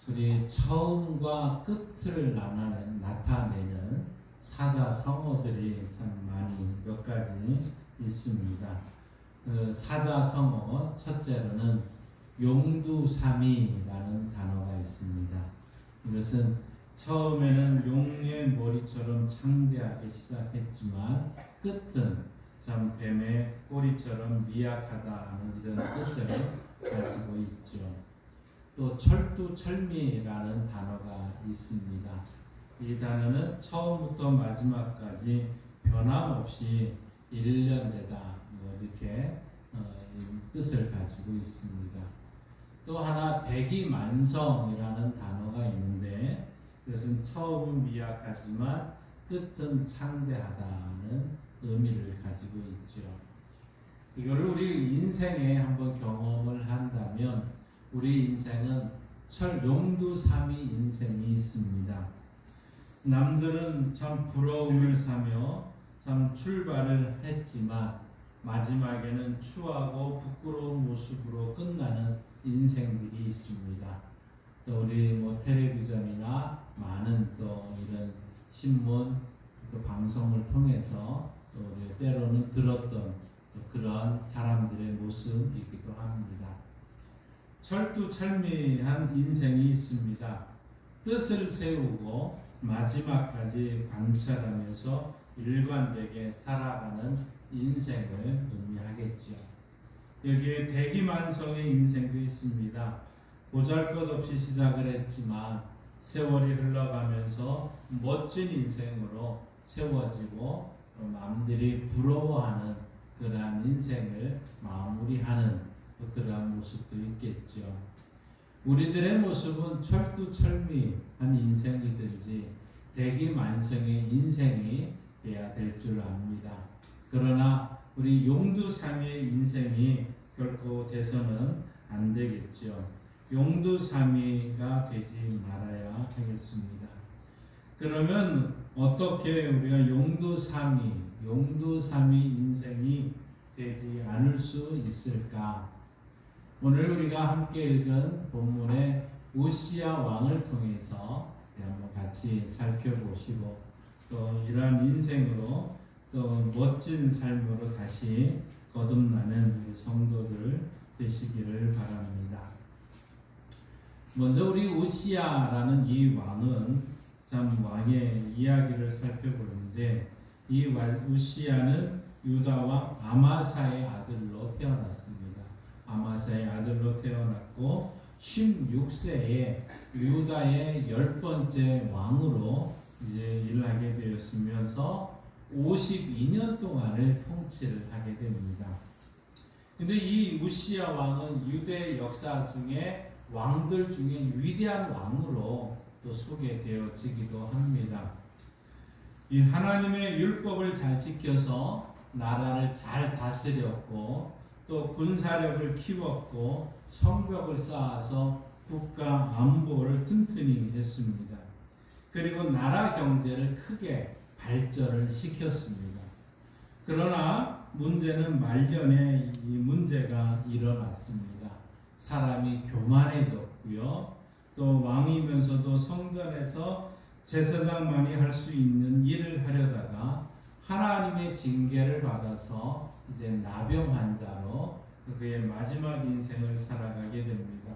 우리 처음과 끝을 나타내는 사자성어들이 참 많이 몇 가지 있습니다. 그 사자성어 첫째로는 용두삼이라는 단어가 있습니다. 이것은 처음에는 용의 머리처럼 창대하게 시작했지만 끝은 참 뱀의 꼬리처럼 미약하다는 이런 뜻을 가지고 있죠. 또 철두철미라는 단어가 있습니다. 이 단어는 처음부터 마지막까지 변함없이 일련되다 이렇게 뜻을 가지고 있습니다. 또 하나 대기만성이라는 단어가 있는데 그것은 처음은 미약하지만 끝은 창대하다는 의미를 가지고 있죠. 이거를 우리 인생에 한번 경험을 한다면 우리 인생은 용두삼이 인생이 있습니다. 남들은 참 부러움을 사며 참 출발을 했지만 마지막에는 추하고 부끄러운 모습으로 끝나는 인생들이 있습니다. 또 우리 뭐 텔레비전이나 많은 또 이런 신문 또 방송을 통해서 또 우리 때로는 들었던 또 그런 사람들의 모습이기도 합니다. 철두철미한 인생이 있습니다. 뜻을 세우고 마지막까지 관찰하면서 일관되게 살아가는 인생을 의미하겠죠. 여기에 대기만성의 인생도 있습니다. 보잘것없이 시작을 했지만 세월이 흘러가면서 멋진 인생으로 세워지고 또 남들이 부러워하는 그러한 인생을 마무리하는 또 그러한 모습도 있겠죠. 우리들의 모습은 철두철미한 인생이든지 대기만성의 인생이 돼야 될 줄 압니다. 그러나 우리 용두삼위의 인생이 결코 돼서는 안 되겠죠. 용두삼위가 되지 말아야 하겠습니다. 그러면 어떻게 우리가 용두삼위 인생이 되지 않을 수 있을까? 오늘 우리가 함께 읽은 본문의 우시야 왕을 통해서 한번 같이 살펴보시고 또 이러한 인생으로 또 멋진 삶으로 다시 거듭나는 우리 성도들 되시기를 바랍니다. 먼저 우리 우시야라는 이 왕은 참 왕의 이야기를 살펴보는데 이 우시야는 유다 왕 아마사의 아들로 태어났습니다. 아마사의 아들로 태어났고 16세에 유다의 10번째 왕으로 이제 일하게 되었으면서 52년 동안을 통치를 하게 됩니다. 근데 이 우시야 왕은 유대 역사 중에 왕들 중에 위대한 왕으로 또 소개되어지기도 합니다. 이 하나님의 율법을 잘 지켜서 나라를 잘 다스렸고 또 군사력을 키웠고 성벽을 쌓아서 국가 안보를 튼튼히 했습니다. 그리고 나라 경제를 크게 발전을 시켰습니다. 그러나 문제는 말년에 이 문제가 일어났습니다. 사람이 교만해졌고요. 또 왕이면서도 성전에서 제사장만이 할 수 있는 일을 하려다가 하나님의 징계를 받아서 이제 나병 환자로 그의 마지막 인생을 살아가게 됩니다.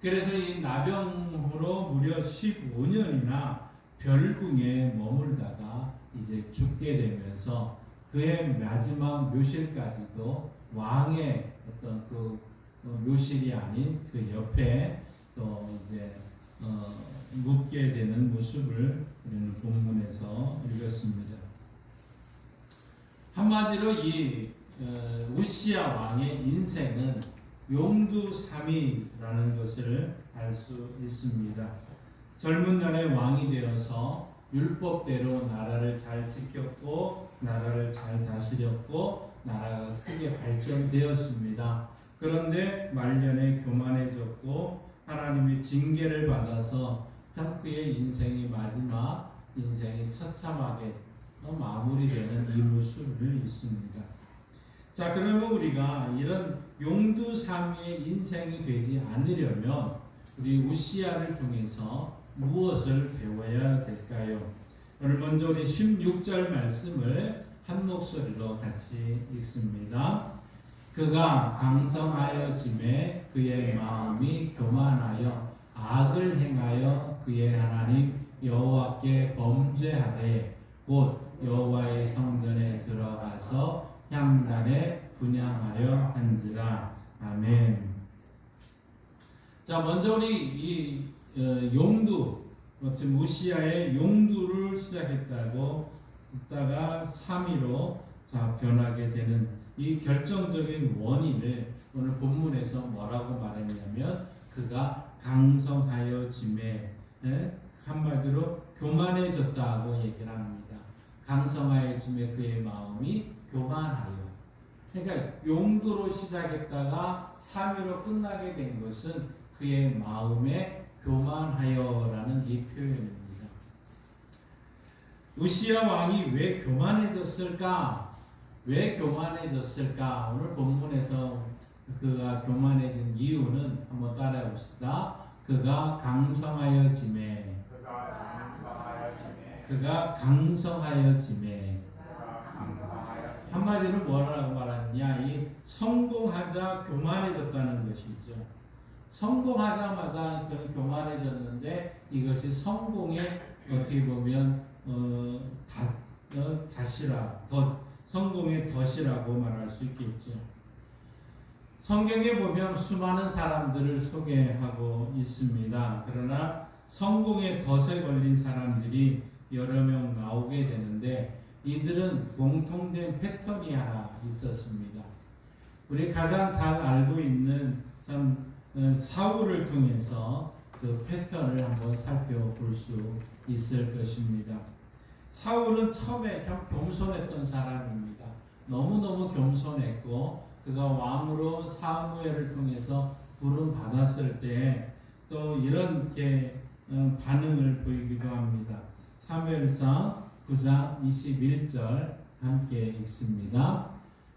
그래서 이 나병으로 무려 15년이나 별궁에 머물다가 이제 죽게 되면서 그의 마지막 묘실까지도 왕의 어떤 그 묘실이 아닌 그 옆에 또 이제 묻게 되는 모습을 우리는 본문에서 읽었습니다. 한마디로 이 우시야 왕의 인생은 용두삼위라는 것을 알 수 있습니다. 젊은 날에 왕이 되어서 율법대로 나라를 잘 지켰고 나라를 잘 다스렸고 나라가 크게 발전되었습니다. 그런데 말년에 교만해졌고 하나님의 징계를 받아서 참 그의 인생이 마지막 인생이 처참하게 마무리되는 이 모습을 있습니다. 자, 그러면 우리가 이런 용두삼위의 인생이 되지 않으려면 우리 우시야를 통해서 무엇을 배워야 될까요? 오늘 먼저 우리 16절 말씀을 한 목소리로 같이 읽습니다. 그가 강성하여짐에 그의 마음이 교만하여 악을 행하여 그의 하나님 여호와께 범죄하되 곧 여호와의 성전에 들어가서 향단에 분향하려 한지라. 아멘. 자, 먼저 우리 이 용두, 지금 우시야의 용두를 시작했다고 듣다가 3위로 변하게 되는 이 결정적인 원인을 오늘 본문에서 뭐라고 말했냐면 그가 강성하여짐에 한마디로 교만해졌다고 얘기를 합니다. 강성하여짐에 그의 마음이 교만하여. 그러니까 용도로 시작했다가 3위로 끝나게 된 것은 그의 마음에 교만하여라는 이 표현입니다. 우시야 왕이 왜 교만해졌을까? 왜 교만해졌을까? 오늘 본문에서 그가 교만해진 이유는 한번 따라해 봅시다. 그가 강성하여짐에 그가 강성하여짐에 한마디로 뭐라고 말하느냐, 이 성공하자 교만해졌다는 것이죠. 성공하자마자 그는 교만해졌는데 이것이 성공의 어떻게 보면 성공의 덫이라고 말할 수 있겠죠. 성경에 보면 수많은 사람들을 소개하고 있습니다. 그러나 성공의 덫에 걸린 사람들이 여러 명 나오게 되는데 이들은 공통된 패턴이 하나 있었습니다. 우리 가장 잘 알고 있는 사울을 통해서 그 패턴을 한번 살펴볼 수 있을 것입니다. 사울은 처음에 겸손했던 사람입니다. 너무너무 겸손했고 그가 왕으로 사무엘을 통해서 부름 받았을 때 또 이렇게 반응을 보이기도 합니다. 사무엘상 9장 21절 함께 읽습니다.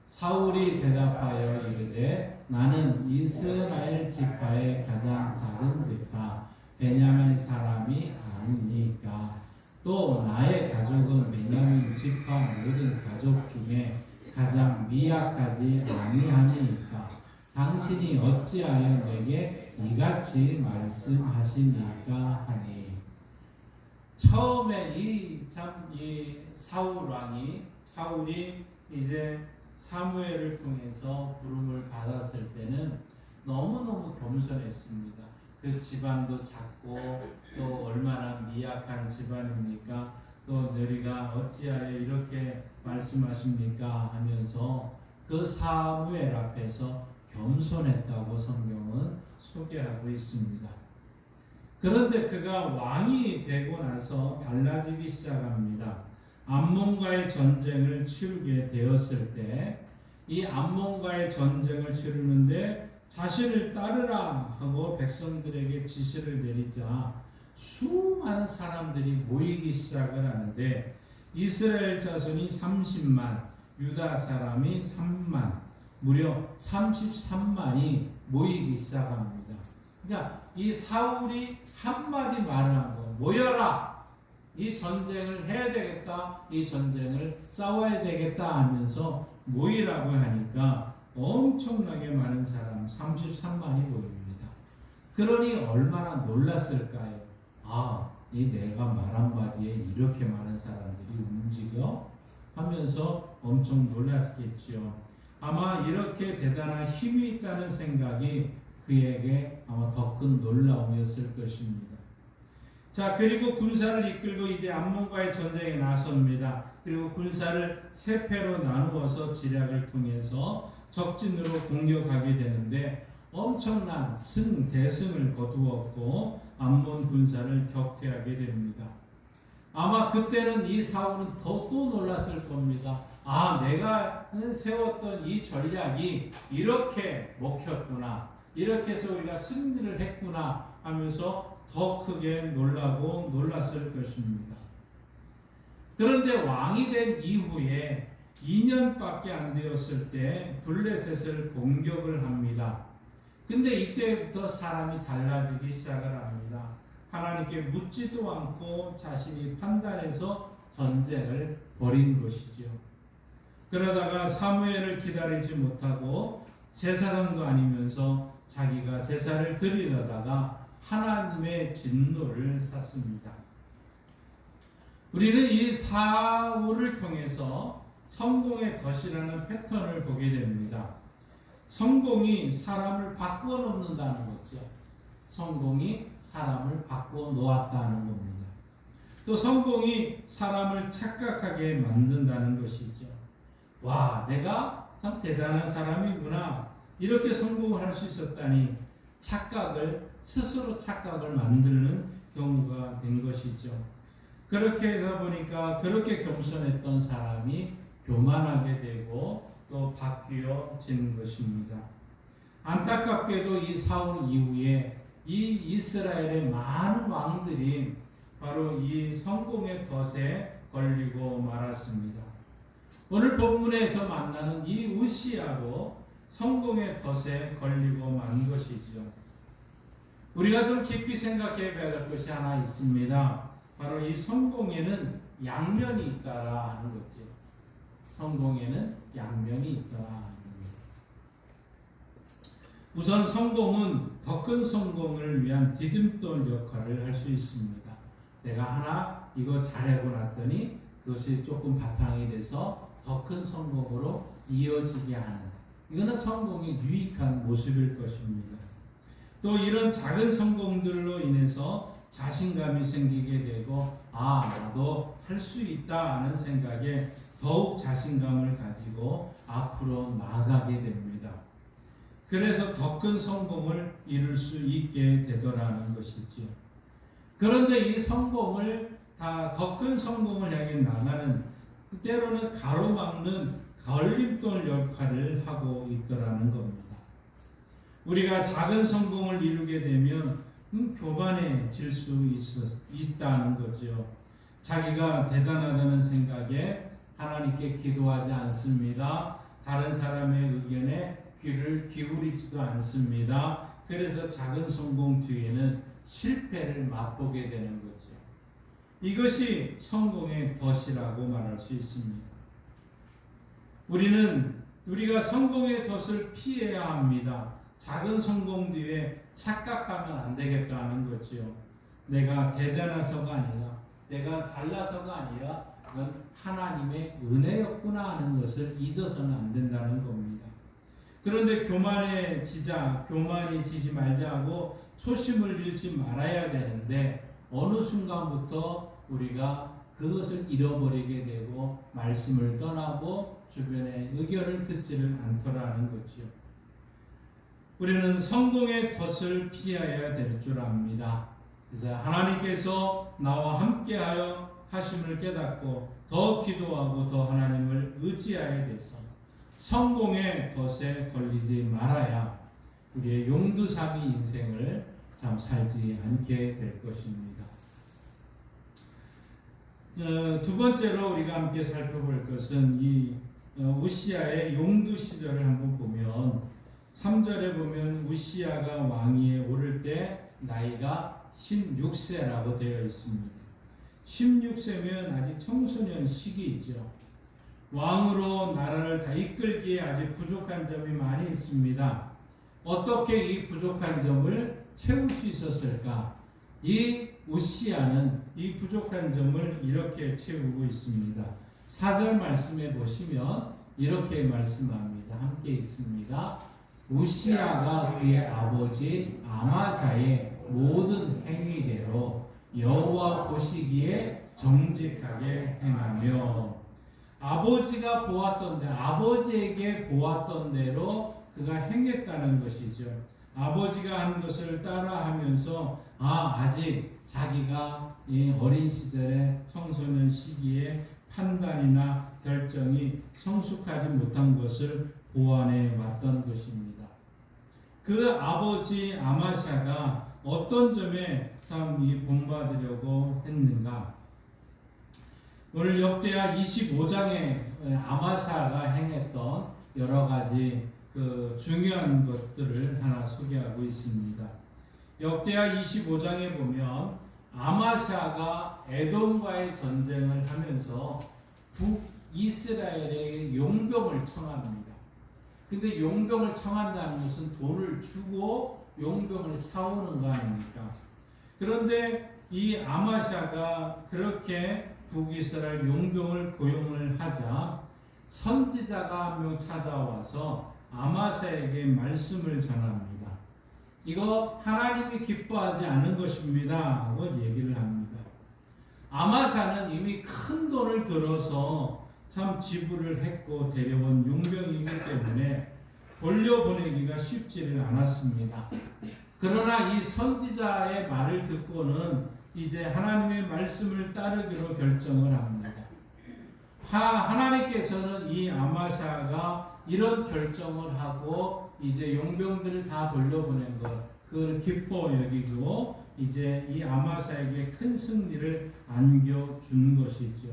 사울이 대답하여 이르되 나는 이스라엘 지파의 가장 작은 지파 베냐민 사람이 아니니까 또 나의 가족은 베냐민 지파 모든 가족 중에 가장 미약하지 아니하니까 당신이 어찌하여 내게 이같이 말씀하시니까 하니. 처음에 이 사울 왕이 사울이 이제 사무엘을 통해서 부름을 받았을 때는 너무너무 겸손했습니다. 그 집안도 작고 또 얼마나 미약한 집안입니까? 또 너희가 어찌하여 이렇게 말씀하십니까? 하면서 그 사무엘 앞에서 겸손했다고 성경은 소개하고 있습니다. 그런데 그가 왕이 되고 나서 달라지기 시작합니다. 암몬과의 전쟁을 치르게 되었을 때 이 암몬과의 전쟁을 치르는데 자신을 따르라 하고 백성들에게 지시를 내리자 수많은 사람들이 모이기 시작을 하는데 이스라엘 자손이 30만, 유다 사람이 3만, 무려 33만이 모이기 시작합니다. 그러니까 이 사울이 한마디 말을 한 거, 모여라! 이 전쟁을 해야 되겠다, 이 전쟁을 싸워야 되겠다 하면서 모이라고 하니까 엄청나게 많은 사람, 33만이 모입니다. 그러니 얼마나 놀랐을까요? 이 내가 말 한마디에 이렇게 많은 사람들이 움직여? 하면서 엄청 놀랐겠죠. 아마 이렇게 대단한 힘이 있다는 생각이 그에게 아마 더 큰 놀라움이었을 것입니다. 자, 그리고 군사를 이끌고 이제 암몬과의 전쟁에 나섭니다. 그리고 군사를 세 패로 나누어서 지략을 통해서 적진으로 공격하게 되는데 엄청난 대승을 거두었고 암몬 군사를 격퇴하게 됩니다. 아마 그때는 이 사울은 더 또 놀랐을 겁니다. 내가 세웠던 이 전략이 이렇게 먹혔구나. 이렇게 해서 우리가 승리를 했구나 하면서 더 크게 놀랐을 것입니다. 그런데 왕이 된 이후에 2년밖에 안 되었을 때 블레셋을 공격을 합니다. 근데 이때부터 사람이 달라지기 시작을 합니다. 하나님께 묻지도 않고 자신이 판단해서 전쟁을 벌인 것이죠. 그러다가 사무엘을 기다리지 못하고 제사장도 아니면서 자기가 제사를 드리려다가 하나님의 진노를 샀습니다. 우리는 이 사울을 통해서 성공의 덫이라는 패턴을 보게 됩니다. 성공이 사람을 바꾸어 놓는다는 거죠. 성공이 사람을 바꾸어 놓았다는 겁니다. 또 성공이 사람을 착각하게 만든다는 것이죠. 와, 내가 참 대단한 사람이구나. 이렇게 성공을 할 수 있었다니 스스로 착각을 만드는 경우가 된 것이죠. 그렇게 하다 보니까 그렇게 겸손했던 사람이 교만하게 되고 또 바뀌어지는 것입니다. 안타깝게도 이 사울 이후에 이 이스라엘의 많은 왕들이 바로 이 성공의 덫에 걸리고 말았습니다. 오늘 본문에서 만나는 이 우시아도 성공의 덫에 걸리고 만 것이죠. 우리가 좀 깊이 생각해 봐야 될 것이 하나 있습니다. 바로 이 성공에는 양면이 있다라는 거죠. 성공에는 양면이 있다라는 거죠. 우선 성공은 더 큰 성공을 위한 디딤돌 역할을 할 수 있습니다. 내가 하나 이거 잘하고 났더니 그것이 조금 바탕이 돼서 더 큰 성공으로 이어지게 하는, 이거는 성공의 유익한 모습일 것입니다. 또 이런 작은 성공들로 인해서 자신감이 생기게 되고 나도 할 수 있다 하는 생각에 더욱 자신감을 가지고 앞으로 나아가게 됩니다. 그래서 더 큰 성공을 이룰 수 있게 되더라는 것이지요. 그런데 이 성공을 더 큰 성공을 향해 나가는, 때로는 가로막는 걸림돌 역할을 하고 있더라는 겁니다. 우리가 작은 성공을 이루게 되면 교만해질 수 있다는 거죠. 자기가 대단하다는 생각에 하나님께 기도하지 않습니다. 다른 사람의 의견에 귀를 기울이지도 않습니다. 그래서 작은 성공 뒤에는 실패를 맛보게 되는 거죠. 이것이 성공의 덫이라고 말할 수 있습니다. 우리가 성공의 덫을 피해야 합니다. 작은 성공 뒤에 착각하면 안 되겠다는 거죠. 내가 대단해서가 아니라, 내가 잘나서가 아니라 그건 하나님의 은혜였구나 하는 것을 잊어서는 안 된다는 겁니다. 그런데 교만이 지지 말자 하고 초심을 잃지 말아야 되는데 어느 순간부터 우리가 그것을 잃어버리게 되고 말씀을 떠나고 주변의 의견을 듣지를 않더라는 거죠. 우리는 성공의 덫을 피해야 될 줄 압니다. 그래서 하나님께서 나와 함께하여 하심을 깨닫고 더 기도하고 더 하나님을 의지하게 돼서 성공의 덫에 걸리지 말아야 우리의 용두사미 인생을 참 살지 않게 될 것입니다. 두 번째로 우리가 함께 살펴볼 것은 이 우시야의 용두 시절을 한번 보면 3절에 보면 우시야가 왕위에 오를 때 나이가 16세라고 되어 있습니다. 16세면 아직 청소년 시기이죠. 왕으로 나라를 다 이끌기에 아직 부족한 점이 많이 있습니다. 어떻게 이 부족한 점을 채울 수 있었을까? 이 우시야는 이 부족한 점을 이렇게 채우고 있습니다. 4절 말씀에 보시면 이렇게 말씀합니다. 함께 읽습니다. 우시야가 그의 아버지 아마사의 모든 행위대로 여호와 보시기에 정직하게 행하며, 아버지가 보았던 대로, 아버지에게 보았던 대로 그가 행했다는 것이죠. 아버지가 한 것을 따라하면서 아직 자기가 이 어린 시절에 청소년 시기에 판단이나 결정이 성숙하지 못한 것을 보완해 왔던 것입니다. 그 아버지 아마샤가 어떤 점에 참 본받으려고 했는가? 오늘 역대하 25장에 아마샤가 행했던 여러 가지 그 중요한 것들을 하나 소개하고 있습니다. 역대하 25장에 보면 아마샤가 에돔과의 전쟁을 하면서 북이스라엘에게 용병을 청합니다. 근데 용병을 청한다는 것은 돈을 주고 용병을 사오는 거 아닙니까? 그런데 이 아마샤가 그렇게 북이스라엘 용병을 고용을 하자 선지자가 한 명 찾아와서 아마샤에게 말씀을 전합니다. 이거 하나님이 기뻐하지 않은 것입니다 하고 얘기를 합니다. 아마샤는 이미 큰 돈을 들어서 참 지불을 했고 데려온 용병이기 때문에 돌려보내기가 쉽지를 않았습니다. 그러나 이 선지자의 말을 듣고는 이제 하나님의 말씀을 따르기로 결정을 합니다. 하나님께서는 이 아마샤가 이런 결정을 하고 이제 용병들을 다 돌려보낸 것, 그걸 기뻐 여기고 이제 이 아마샤에게 큰 승리를 안겨준 것이죠.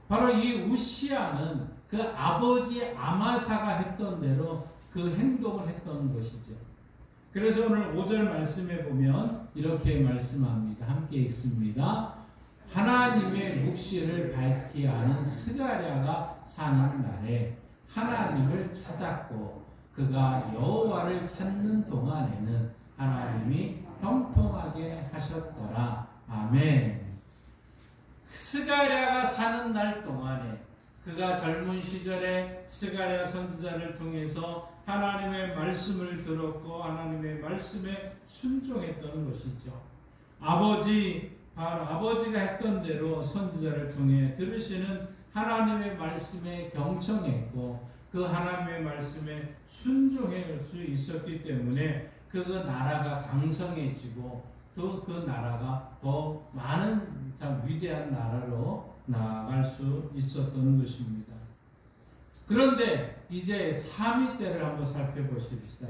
바로 이 우시야는 그 아버지 아마샤가 했던 대로 그 행동을 했던 것이죠. 그래서 오늘 5절 말씀에 보면 이렇게 말씀합니다. 함께 읽습니다. 하나님의 묵시를 밝히 아는 스가랴가 사는 날에 하나님을 찾았고 그가 여호와를 찾는 동안에는 하나님이 형통하게 하셨더라. 아멘. 스가랴가 사는 날 동안에 그가 젊은 시절에 스가랴 선지자를 통해서 하나님의 말씀을 들었고 하나님의 말씀에 순종했던 것이죠. 아버지가 했던 대로 선지자를 통해 들으시는 하나님의 말씀에 경청했고 그 하나님의 말씀에 순종할 수 있었기 때문에 그 나라가 강성해지고 또 그 나라가 더 많은 참 위대한 나라로 나아갈 수 있었던 것입니다. 그런데 이제 삼위 때를 한번 살펴보십시다.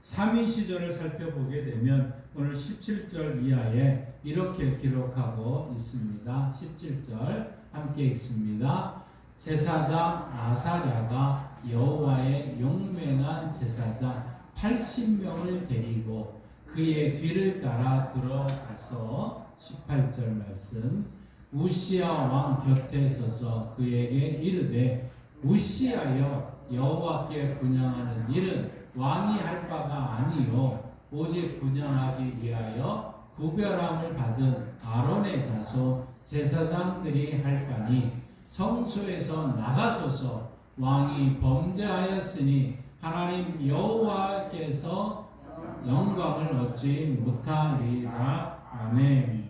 삼위 시절을 살펴보게 되면 오늘 17절 이하에 이렇게 기록하고 있습니다. 17절 함께 읽습니다. 제사장 아사랴가 여호와의 용맹한 제사장 80명을 데리고 그의 뒤를 따라 들어가서 18절 말씀 우시야 왕 곁에 서서 그에게 이르되 우시야여 여호와께 분향하는 일은 왕이 할 바가 아니요 오직 분향하기 위하여 구별함을 받은 아론의 자손 제사장들이 할 바니 성소에서 나가소서 왕이 범죄하였으니 하나님 여호와께서 영광을 얻지 못하리라. 아멘.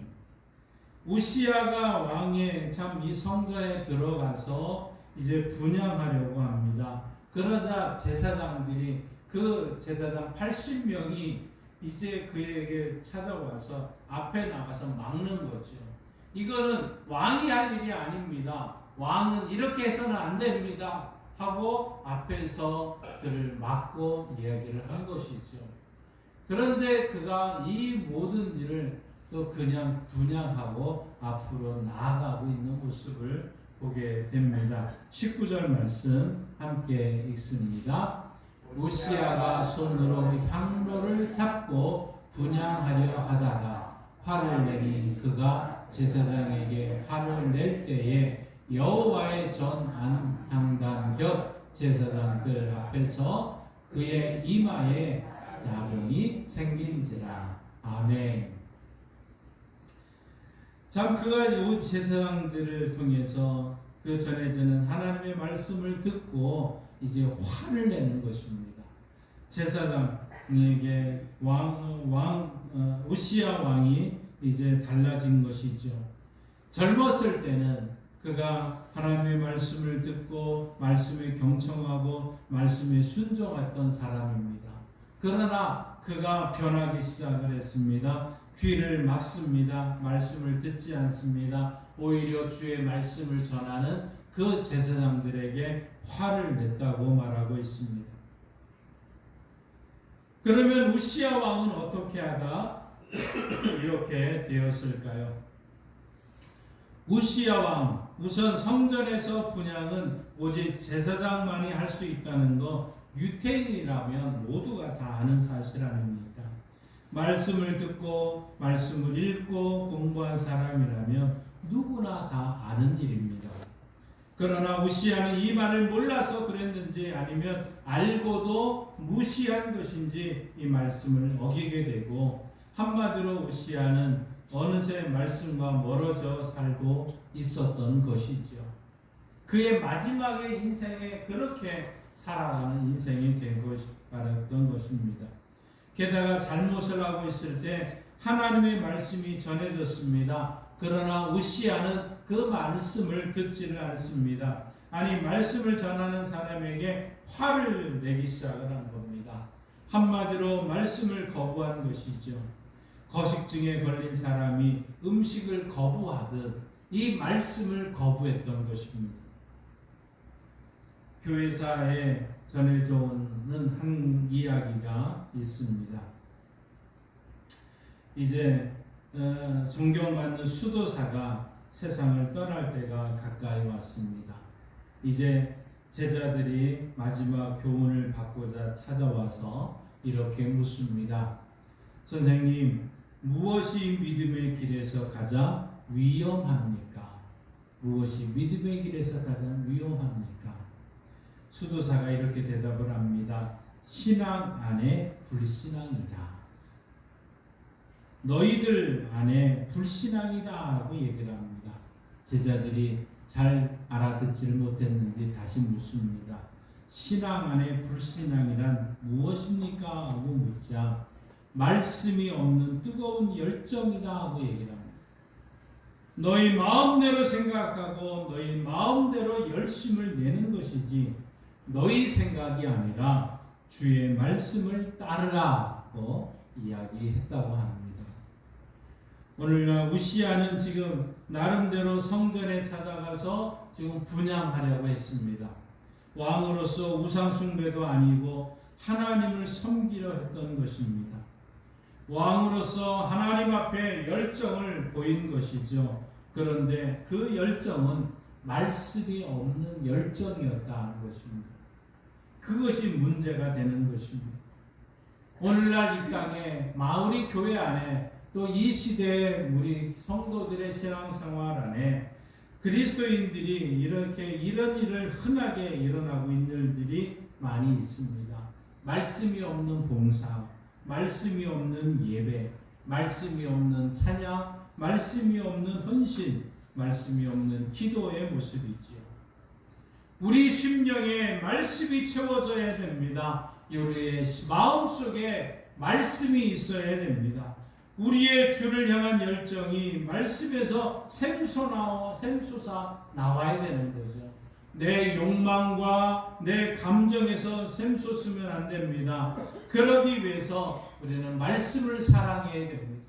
우시야가 왕의 참 이 성전에 들어가서 이제 분향하려고 합니다. 그러자 제사장들이 그 제사장 80명이 이제 그에게 찾아와서 앞에 나가서 막는 거죠. 이거는 왕이 할 일이 아닙니다. 왕은 이렇게 해서는 안 됩니다. 하고 앞에서 그를 막고 이야기를 한 것이죠. 그런데 그가 이 모든 일을 또 그냥 분향하고 앞으로 나아가고 있는 모습을 보게 됩니다. 19절 말씀 함께 읽습니다. 우시야가 손으로 향로를 잡고 분향하려 하다가 화를 내니 그가 제사장에게 화를 낼 때에 여호와의 전 안향단 곁 제사장들 앞에서 그의 이마에 자병이 생긴지라. 아멘. 참 그가 이 제사장들을 통해서 그 전해지는 하나님의 말씀을 듣고 이제 화를 내는 것입니다. 제사장에게 우시야 왕이 이제 달라진 것이죠. 젊었을 때는 그가 하나님의 말씀을 듣고 말씀에 경청하고 말씀에 순종했던 사람입니다. 그러나 그가 변하기 시작을 했습니다. 귀를 막습니다. 말씀을 듣지 않습니다. 오히려 주의 말씀을 전하는 그 제사장들에게 화를 냈다고 말하고 있습니다. 그러면 우시야 왕은 어떻게 하다 이렇게 되었을까요? 우시야 왕, 우선 성전에서 분향은 오직 제사장만이 할 수 있다는 거 유태인이라면 모두가 다 아는 사실 아닙니까? 말씀을 듣고 말씀을 읽고 공부한 사람이라면 누구나 다 아는 일입니다. 그러나 우시야는 이 말을 몰라서 그랬는지 아니면 알고도 무시한 것인지 이 말씀을 어기게 되고 한마디로 우시야는 어느새 말씀과 멀어져 살고 있었던 것이죠. 그의 마지막의 인생에 그렇게 살아가는 인생이 되었던 것입니다. 게다가 잘못을 하고 있을 때 하나님의 말씀이 전해졌습니다. 그러나 우시야는 그 말씀을 듣지를 않습니다. 아니 말씀을 전하는 사람에게 화를 내기 시작을 한 겁니다. 한마디로 말씀을 거부한 것이죠. 거식증에 걸린 사람이 음식을 거부하듯 이 말씀을 거부했던 것입니다. 교회사에 전해져 오는 한 이야기가 있습니다. 이제 존경받는 수도사가 세상을 떠날 때가 가까이 왔습니다. 이제 제자들이 마지막 교훈을 받고자 찾아와서 이렇게 묻습니다. 선생님, 무엇이 믿음의 길에서 가장 위험합니까? 무엇이 믿음의 길에서 가장 위험합니까? 수도사가 이렇게 대답을 합니다. 신앙 안에 불신앙이다. 너희들 안에 불신앙이다 하고 얘기를 합니다. 제자들이 잘 알아듣지를 못했는지 다시 묻습니다. 신앙 안에 불신앙이란 무엇입니까? 하고 묻자 말씀이 없는 뜨거운 열정이다 하고 얘기를 합니다. 너희 마음대로 생각하고 너희 마음대로 열심을 내는 것이지 너희 생각이 아니라 주의 말씀을 따르라고 이야기했다고 합니다. 오늘날 우시아는 지금 나름대로 성전에 찾아가서 지금 분향하려고 했습니다. 왕으로서 우상 숭배도 아니고 하나님을 섬기려 했던 것입니다. 왕으로서 하나님 앞에 열정을 보인 것이죠. 그런데 그 열정은 말씀이 없는 열정이었다는 것입니다. 그것이 문제가 되는 것입니다. 오늘날 이 땅에 마을이 교회 안에 또 이 시대의 우리 성도들의 신앙생활 안에 그리스도인들이 이렇게 이런 일을 흔하게 일어나고 있는 일들이 많이 있습니다. 말씀이 없는 봉사, 말씀이 없는 예배, 말씀이 없는 찬양, 말씀이 없는 헌신, 말씀이 없는 기도의 모습이지요. 우리 심령에 말씀이 채워져야 됩니다. 우리의 마음속에 말씀이 있어야 됩니다. 우리의 주를 향한 열정이 말씀에서 샘솟아 나와야 되는 거죠. 내 욕망과 내 감정에서 샘솟으면 안 됩니다. 그러기 위해서 우리는 말씀을 사랑해야 됩니다.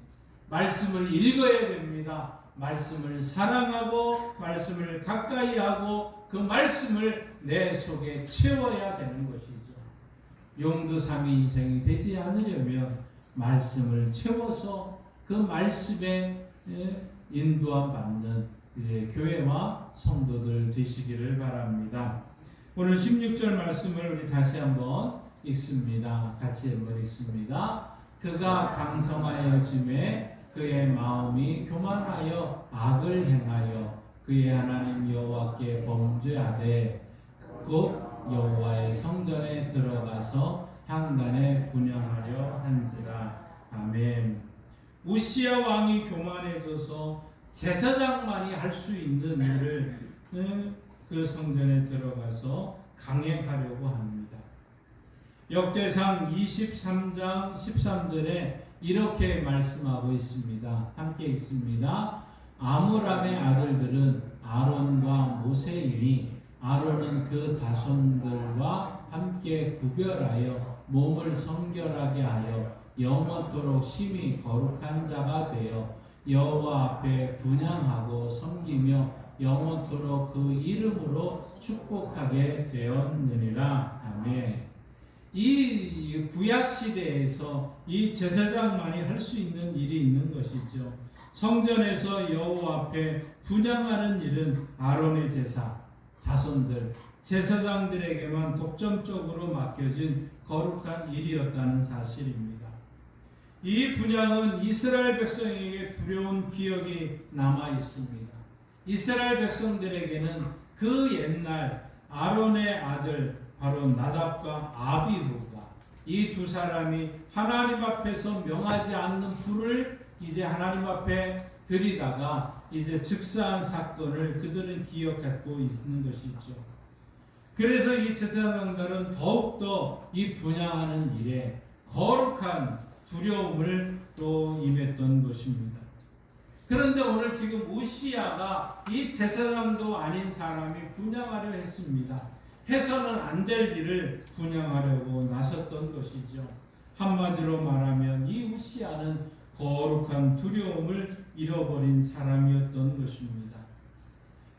말씀을 읽어야 됩니다. 말씀을 사랑하고 말씀을 가까이 하고 그 말씀을 내 속에 채워야 되는 것이죠. 용두삼위 인생이 되지 않으려면 말씀을 채워서 그 말씀에 인도함 받는 교회와 성도들 되시기를 바랍니다. 오늘 16절 말씀을 우리 다시 한번 읽습니다. 같이 한번 읽습니다. 그가 강성하여짐에 그의 마음이 교만하여 악을 행하여 그의 하나님 여호와께 범죄하되 곧 여호와의 성전에 들어가서 향단에 분향하려 한지라. 아멘. 우시야 왕이 교만해져서 제사장만이 할 수 있는 일을 그 성전에 들어가서 강행하려고 합니다. 역대상 23장 13절에 이렇게 말씀하고 있습니다. 함께 읽습니다. 아므람의 아들들은 아론과 모세이니 아론은 그 자손들과 함께 구별하여 몸을 성결하게 하여 영원토록 심히 거룩한 자가 되어 여호와 앞에 분향하고 섬기며 영원토록 그 이름으로 축복하게 되었느니라. 아멘. 이 구약 시대에서 이 제사장만이 할 수 있는 일이 있는 것이죠. 성전에서 여호와 앞에 분향하는 일은 아론의 제사, 자손들, 제사장들에게만 독점적으로 맡겨진 거룩한 일이었다는 사실입니다. 이 분향은 이스라엘 백성에게 두려운 기억이 남아 있습니다. 이스라엘 백성들에게는 그 옛날 아론의 아들 바로 나답과 아비후가 이 두 사람이 하나님 앞에서 명하지 않는 불을 이제 하나님 앞에 들이다가 이제 즉사한 사건을 그들은 기억하고 있는 것이죠. 그래서 이 제사장들은 더욱더 이 분향하는 일에 거룩한 두려움을 또 임했던 것입니다. 그런데 오늘 지금 우시야가 이 제사장도 아닌 사람이 분향하려 했습니다. 해서는 안 될 일을 분향하려고 나섰던 것이죠. 한마디로 말하면 이 우시야는 거룩한 두려움을 잃어버린 사람이었던 것입니다.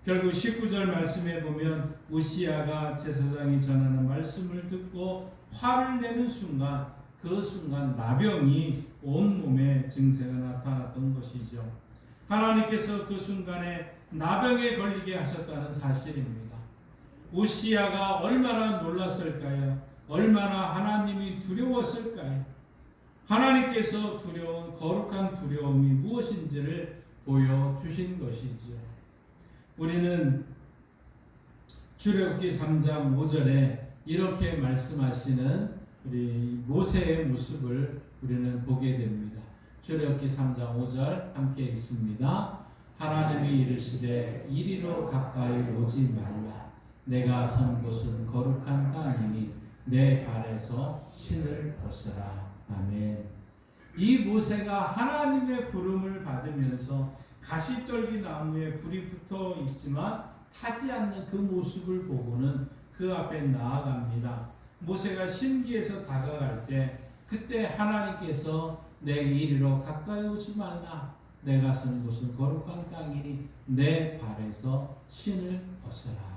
결국 19절 말씀에 보면 우시야가 제사장이 전하는 말씀을 듣고 화를 내는 순간 그 순간 나병이 온몸에 증세가 나타났던 것이죠. 하나님께서 그 순간에 나병에 걸리게 하셨다는 사실입니다. 우시야가 얼마나 놀랐을까요? 얼마나 하나님이 두려웠을까요? 하나님께서 두려운 거룩한 두려움이 무엇인지를 보여주신 것이지요. 우리는 출애굽기 3장 5절에 이렇게 말씀하시는 우리 모세의 모습을 우리는 보게 됩니다. 출애굽기 3장 5절 함께 읽습니다. 하나님이 이르시되 이리로 가까이 오지 말라. 내가 선 곳은 거룩한 땅이니 내 발에서 신을 벗으라. 아멘. 이 모세가 하나님의 부름을 받으면서 가시떨기 나무에 불이 붙어 있지만 타지 않는 그 모습을 보고는 그 앞에 나아갑니다. 모세가 신기해서 다가갈 때 그때 하나님께서 내 이리로 가까이 오지 말라. 내가 선 곳은 거룩한 땅이니 내 발에서 신을 벗으라.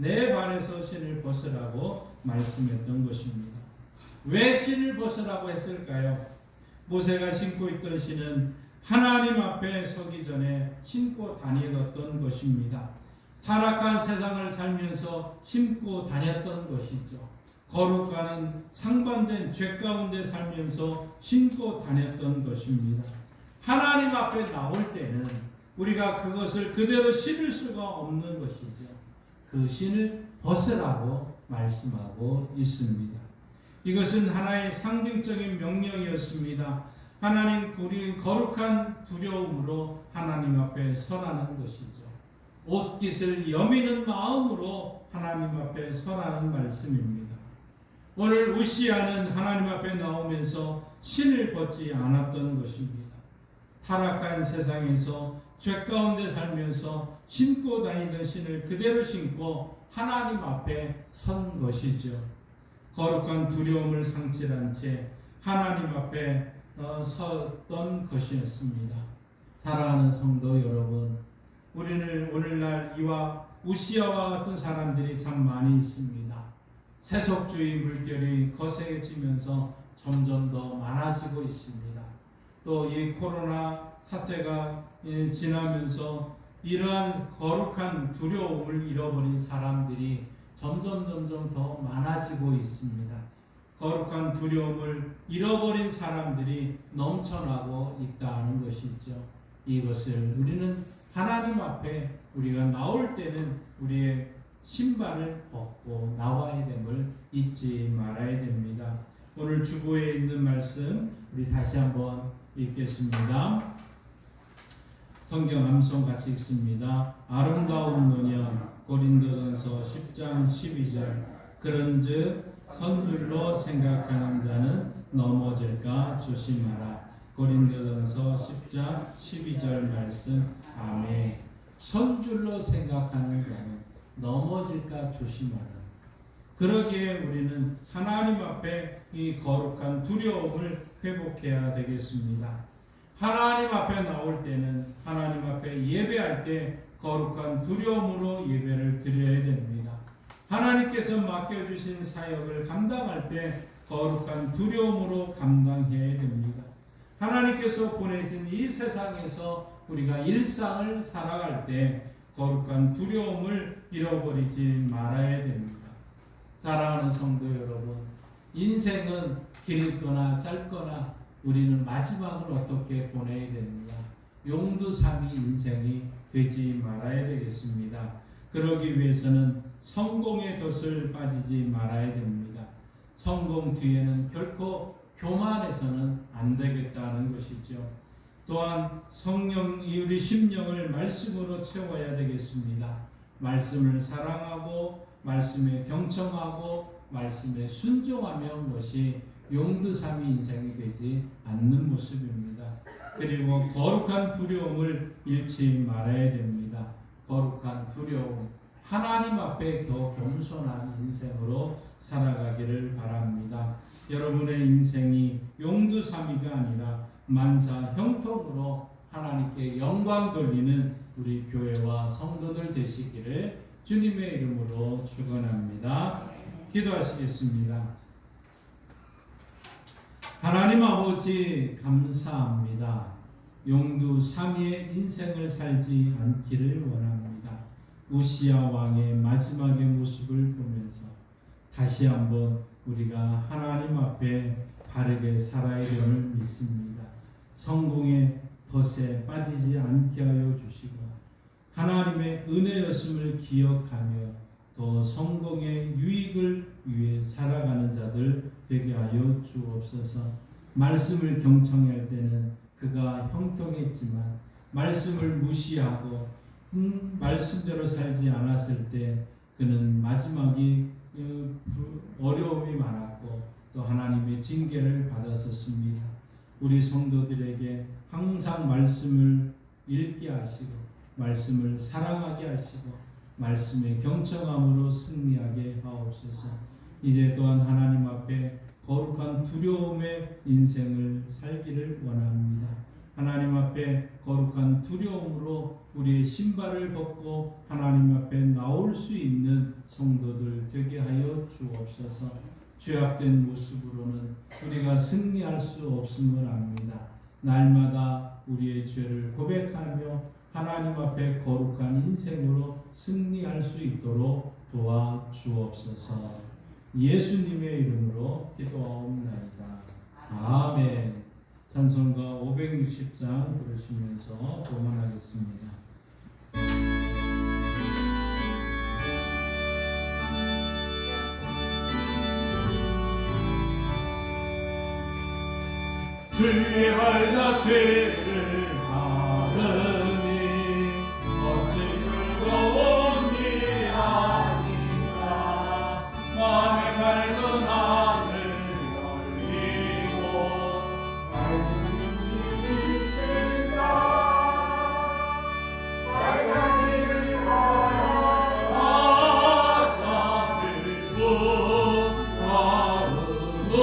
내 발에서 신을 벗으라고 말씀했던 것입니다. 왜 신을 벗으라고 했을까요? 모세가 신고 있던 신은 하나님 앞에 서기 전에 신고 다녔던 것입니다. 타락한 세상을 살면서 신고 다녔던 것이죠. 거룩과는 상반된 죄 가운데 살면서 신고 다녔던 것입니다. 하나님 앞에 나올 때는 우리가 그것을 그대로 신을 수가 없는 것이죠. 그 신을 벗으라고 말씀하고 있습니다. 이것은 하나의 상징적인 명령이었습니다. 하나님 우리 거룩한 두려움으로 하나님 앞에 서라는 것이죠. 옷깃을 여미는 마음으로 하나님 앞에 서라는 말씀입니다. 오늘 우시아는 하나님 앞에 나오면서 신을 벗지 않았던 것입니다. 타락한 세상에서 죄 가운데 살면서 신고 다니던 신을 그대로 신고 하나님 앞에 선 것이죠. 거룩한 두려움을 상실한 채 하나님 앞에 섰던 것이었습니다. 사랑하는 성도 여러분, 우리는 오늘날 이와 우시아와 같은 사람들이 참 많이 있습니다. 세속주의 물결이 거세지면서 점점 더 많아지고 있습니다. 또 이 코로나 사태가 지나면서 이러한 거룩한 두려움을 잃어버린 사람들이 점점 더 많아지고 있습니다. 거룩한 두려움을 잃어버린 사람들이 넘쳐나고 있다는 것이죠. 이것을 우리는 하나님 앞에 우리가 나올 때는 우리의 신발을 벗고 나와야 됨을 잊지 말아야 됩니다. 오늘 주보에 있는 말씀 우리 다시 한번 읽겠습니다. 성경 암송 같이 읽습니다. 아름다운 노년 고린도전서 10장 12절 그런즉 선줄로 생각하는 자는 넘어질까 조심하라. 고린도전서 10장 12절 말씀. 아멘. 선줄로 생각하는 자는 넘어질까 조심하라. 그러기에 우리는 하나님 앞에 이 거룩한 두려움을 회복해야 되겠습니다. 하나님 앞에 나올 때는 하나님 앞에 예배할 때 거룩한 두려움으로 예배를 드려야 됩니다. 하나님께서 맡겨주신 사역을 감당할 때 거룩한 두려움으로 감당해야 됩니다. 하나님께서 보내신 이 세상에서 우리가 일상을 살아갈 때 거룩한 두려움을 잃어버리지 말아야 됩니다. 사랑하는 성도 여러분, 인생은 길거나 짧거나 우리는 마지막을 어떻게 보내야 됩니까? 용두삼이 인생이 되지 말아야 되겠습니다. 그러기 위해서는 성공의 덫을 빠지지 말아야 됩니다. 성공 뒤에는 결코 교만해서는 안 되겠다는 것이죠. 또한 성령이 우리 심령을 말씀으로 채워야 되겠습니다. 말씀을 사랑하고 말씀에 경청하고 말씀에 순종하면 것이 용두삼이 인생이 되지 않는 모습입니다. 그리고 거룩한 두려움을 잃지 말아야 됩니다. 거룩한 두려움, 하나님 앞에 겸손한 인생으로 살아가기를 바랍니다. 여러분의 인생이 용두삼이가 아니라 만사 형통으로 하나님께 영광 돌리는 우리 교회와 성도들 되시기를 주님의 이름으로 축원합니다. 기도하시겠습니다. 하나님 아버지 감사합니다. 용두삼이의 인생을 살지 않기를 원합니다. 우시아 왕의 마지막의 모습을 보면서 다시 한번 우리가 하나님 앞에 바르게 살아야 되는 믿습니다. 성공의 덫에 빠지지 않게 하여 주시고 하나님의 은혜였음을 기억하며 더 성공의 유익을 위해 살아가는 자들 되게 하여 주옵소서. 말씀을 경청할 때는 그가 형통했지만 말씀을 무시하고 말씀대로 살지 않았을 때 그는 마지막이 어려움이 많았고 또 하나님의 징계를 받았었습니다. 우리 성도들에게 항상 말씀을 읽게 하시고 말씀을 사랑하게 하시고 말씀의 경청함으로 승리하게 하옵소서. 이제 또한 하나님 앞에 거룩한 두려움의 인생을 살기를 원합니다. 하나님 앞에 거룩한 두려움으로 우리의 신발을 벗고 하나님 앞에 나올 수 있는 성도들 되게 하여 주옵소서. 죄악된 모습으로는 우리가 승리할 수 없음을 압니다. 날마다 우리의 죄를 고백하며 하나님 앞에 거룩한 인생으로 승리할 수 있도록 도와주옵소서. 예수님의 이름으로 기도하옵나이다. 아멘. 찬송가 560장 부르시면서 동원하겠습니다. 주의 발자취를 가르니 어찌 즐거운 일 아닌가. 마음의 밝은 하늘 열리고 밝은 중심이 비친다. 밝아지는 가자 기쁜 마음으로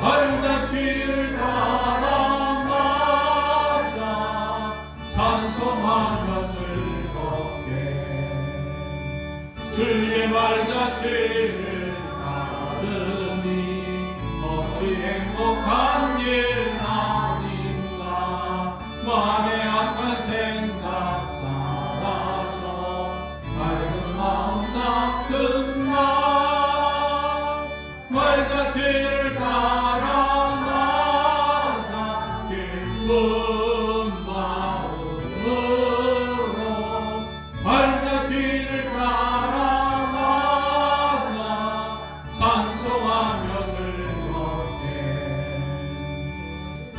발자취를 따라 가자. 찬송하며 즐겁게 주의 발자취를 따르니 어찌 행복한 일 아닌가. 마음의 악한 생각 사라져 밝은 마음 싹 든 날 발자취를 따라 가자. 기쁜 마음으로 발자취를 따라 가자. 찬송하며 즐겁게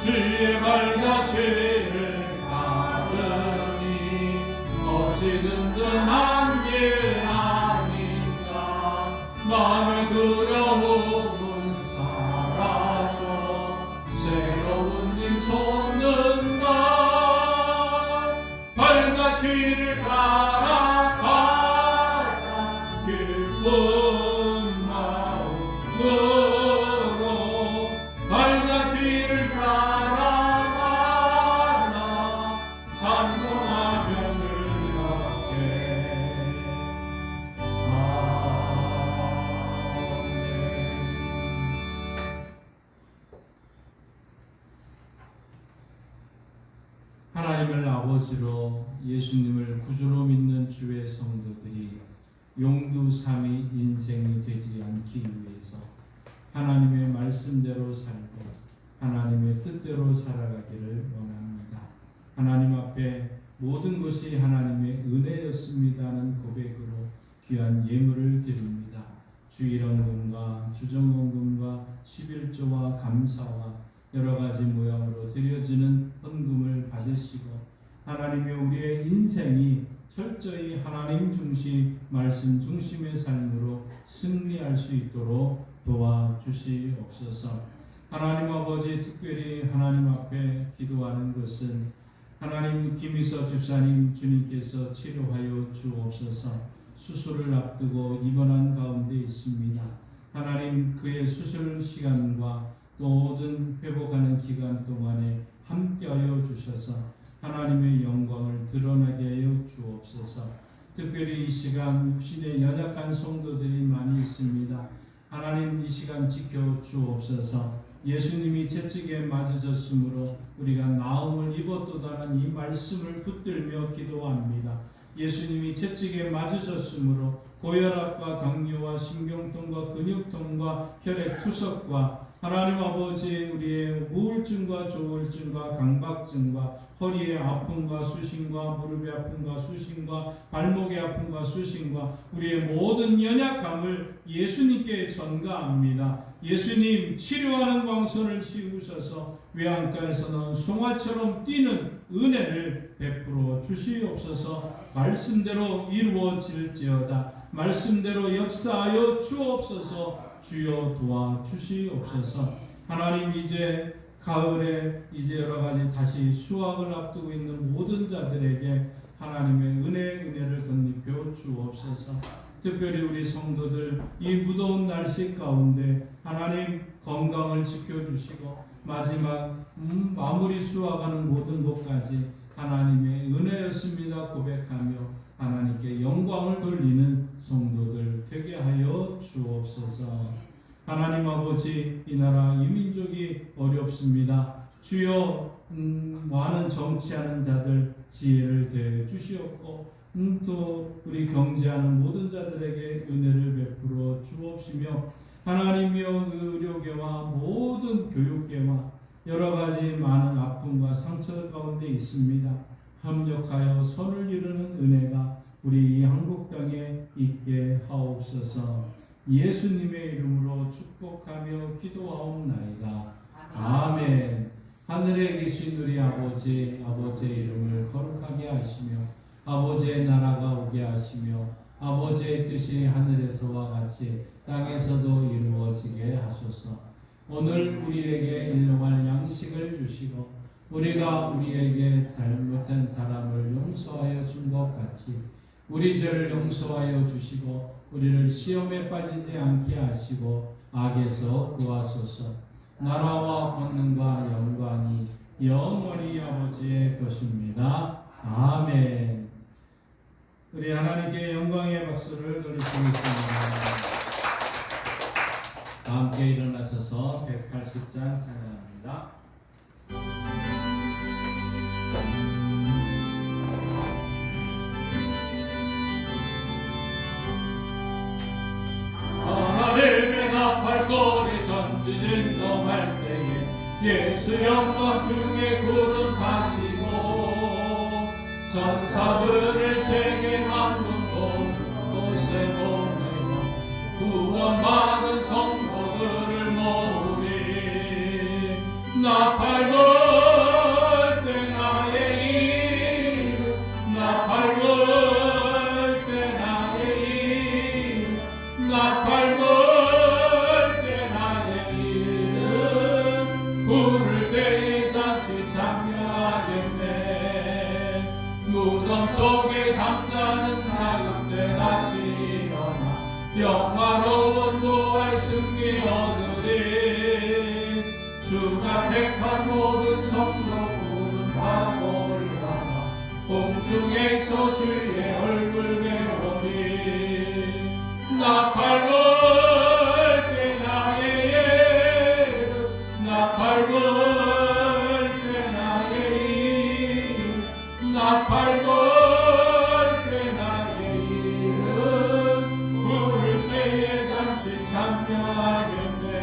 주의 발자취를 따르니 어찌 든든한 일 아닌가. 마음의 두려움은 사라져 새로운 힘 솟는다. 발자취를 따라가자. 기쁜 마음으로 발자취를 따라가자. 찬송하며 즐겁게 하나님을 아버지로 예수님을 구주로 믿는 주의 성도들이 용두삼위 인생이 되지 않기 위해서 하나님의 말씀대로 살고 하나님의 뜻대로 살아가기를 원합니다. 하나님 앞에 모든 것이 하나님의 은혜였습니다는 고백으로 귀한 예물을 드립니다. 주일헌금과 주정헌금과 11조와 감사와 여러 가지 모양으로 드려지는 헌금을 받으시고 하나님의 우리의 인생이 철저히 하나님 중심, 말씀 중심의 삶으로 승리할 수 있도록 도와주시옵소서. 하나님 아버지, 특별히 하나님 앞에 기도하는 것은 하나님 김희서 집사님 주님께서 치료하여 주옵소서. 수술을 앞두고 입원한 가운데 있습니다. 하나님 그의 수술 시간과 또 모든 회복하는 기간 동안에 함께하여 주셔서 하나님의 영광을 드러나게 하여 주옵소서. 특별히 이 시간 육신에 연약한 성도들이 많이 있습니다. 하나님 이 시간 지켜 주옵소서. 예수님이 채찍에 맞으셨으므로 우리가 나음을 입었도다는 이 말씀을 붙들며 기도합니다. 예수님이 채찍에 맞으셨으므로 고혈압과 당뇨와 신경통과 근육통과 혈액 투석과 하나님 아버지 우리의 우울증과 조울증과 강박증과 허리의 아픔과 수신과 무릎의 아픔과 수신과 발목의 아픔과 수신과 우리의 모든 연약함을 예수님께 전가합니다. 예수님 치료하는 광선을 씌우셔서 외양간에서는 송아처럼 뛰는 은혜를 베풀어 주시옵소서. 말씀대로 이루어질지어다. 말씀대로 역사하여 주옵소서. 주여 도와주시옵소서. 하나님 이제 가을에 이제 여러 가지 다시 수확을 앞두고 있는 모든 자들에게 하나님의 은혜를 덧입혀 주옵소서. 특별히 우리 성도들 이 무더운 날씨 가운데 하나님 건강을 지켜주시고 마지막 마무리 수확하는 모든 것까지 하나님의 은혜였습니다 고백하며 하나님께 영광을 돌리는 성도들 되게 하여 주옵소서. 하나님 아버지 이 나라 이 민족이 어렵습니다. 주여 많은 정치하는 자들 지혜를 대해 주시옵고 또 우리 경제하는 모든 자들에게 은혜를 베풀어 주옵시며 하나님이여 의료계와 모든 교육계와 여러 가지 많은 아픔과 상처 가운데 있습니다. 협력하여 선을 이루는 은혜가 우리 이 한국 땅에 있게 하옵소서. 예수님의 이름으로 축복하며 기도하옵나이다. 아멘. 하늘에 계신 우리 아버지, 아버지의 이름을 거룩하게 하시며 아버지의 나라가 오게 하시며 아버지의 뜻이 하늘에서와 같이 땅에서도 이루어지게 하소서. 오늘 우리에게 일용할 양식을 주시고 우리가 우리에게 잘못한 사람을 용서하여 준 것 같이 우리 죄를 용서하여 주시고 우리를 시험에 빠지지 않게 하시고 악에서 구하소서. 나라와 권능과 영광이 영원히 아버지의 것입니다. 아멘. 우리 하나님께 영광의 박수를 드리겠습니다. 함께 일어나셔서 180장 찬양합니다. 하나님의 나팔 소리 전지진 넘할 때에 예수 영광 중에 구름 타시고 전사들을 세계 만국 곳에 보내고 구원받은 성도들을 모으리. 나팔 불 때 나의 이름 나팔 불 때 나의 이름 나팔 불 때 나의 이름 부를 때에 잔치 참여하겠네. 무덤 속에 잠자는 나그때 다시 일어나 영화로운 부활 승리 얻으리. 주가 택한 모든 성도들은 다 올라가 공중에서 주의 얼굴 배우리. 나팔 불 때 나의 이름 나팔 불 때 나의 이름 나팔 불 때 나의 이름 부를 때에 잔치 참여하겠네.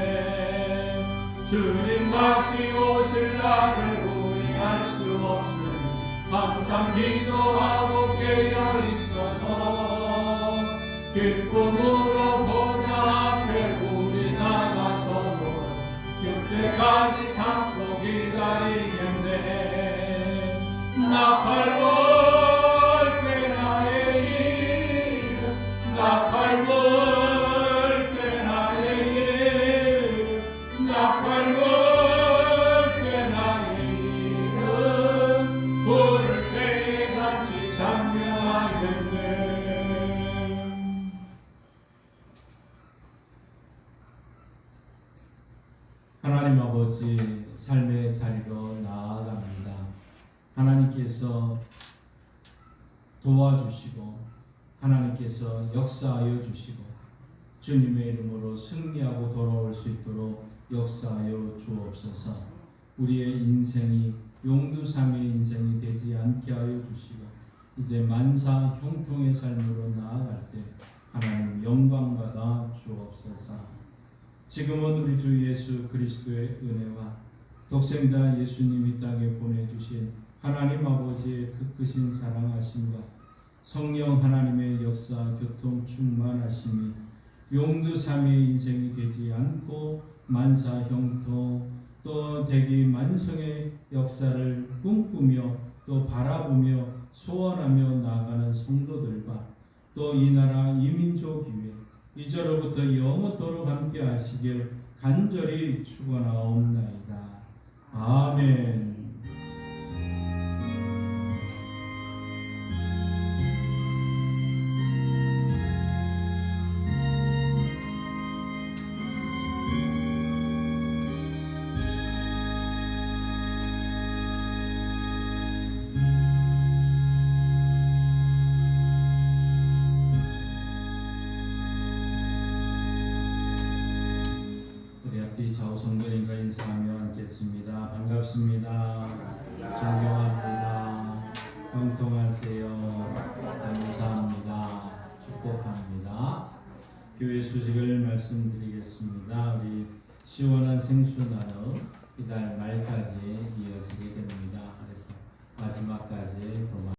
주님 다시 오실 날을 우리 알 수 없으니 항상 기도하고 깨어 있어서 기쁨으로 보좌 앞에 우리 나가서 그때까지 참고 기다리겠네. 나팔 불 때 나의 이름 나팔 불 때 나의 이름 나팔 불 때 나의 이름 부를 때에 같이 참여하겠네. 하나님 아버지 삶의 자리로 나아갑니다. 하나님께서 도와주시고 하나님께서 역사하여 주시고 주님의 이름으로 승리하고 돌아올 수 있도록 역사하여 주옵소서. 우리의 인생이 용두삼의 인생이 되지 않게 하여 주시고 이제 만사 형통의 삶으로 나아갈 때 하나님 영광 받아 주옵소서. 지금은 우리 주 예수 그리스도의 은혜와 독생자 예수님이 땅에 보내주신 하나님 아버지의 크크신 사랑하심과 성령 하나님의 역사 교통 충만하심이 용두삼위의 인생이 되지 않고 만사 형통 또 대기 만성의 역사를 꿈꾸며 또 바라보며 소원하며 나아가는 성도들과 또 이 나라 이민족 위에 이제로부터 영원토록 함께 하시길 간절히 축원하옵나이다. 아멘. 우리 앞뒤 좌우 성도님과 인사하며 앉겠습니다. 반갑습니다. 존경합니다. 형통하세요. 감사합니다. 축복합니다. 교회 소식을 말씀드리겠습니다. 우리 시원한 생수 나눔 이달 말까지 이어지게 됩니다. 그래서 마지막까지 더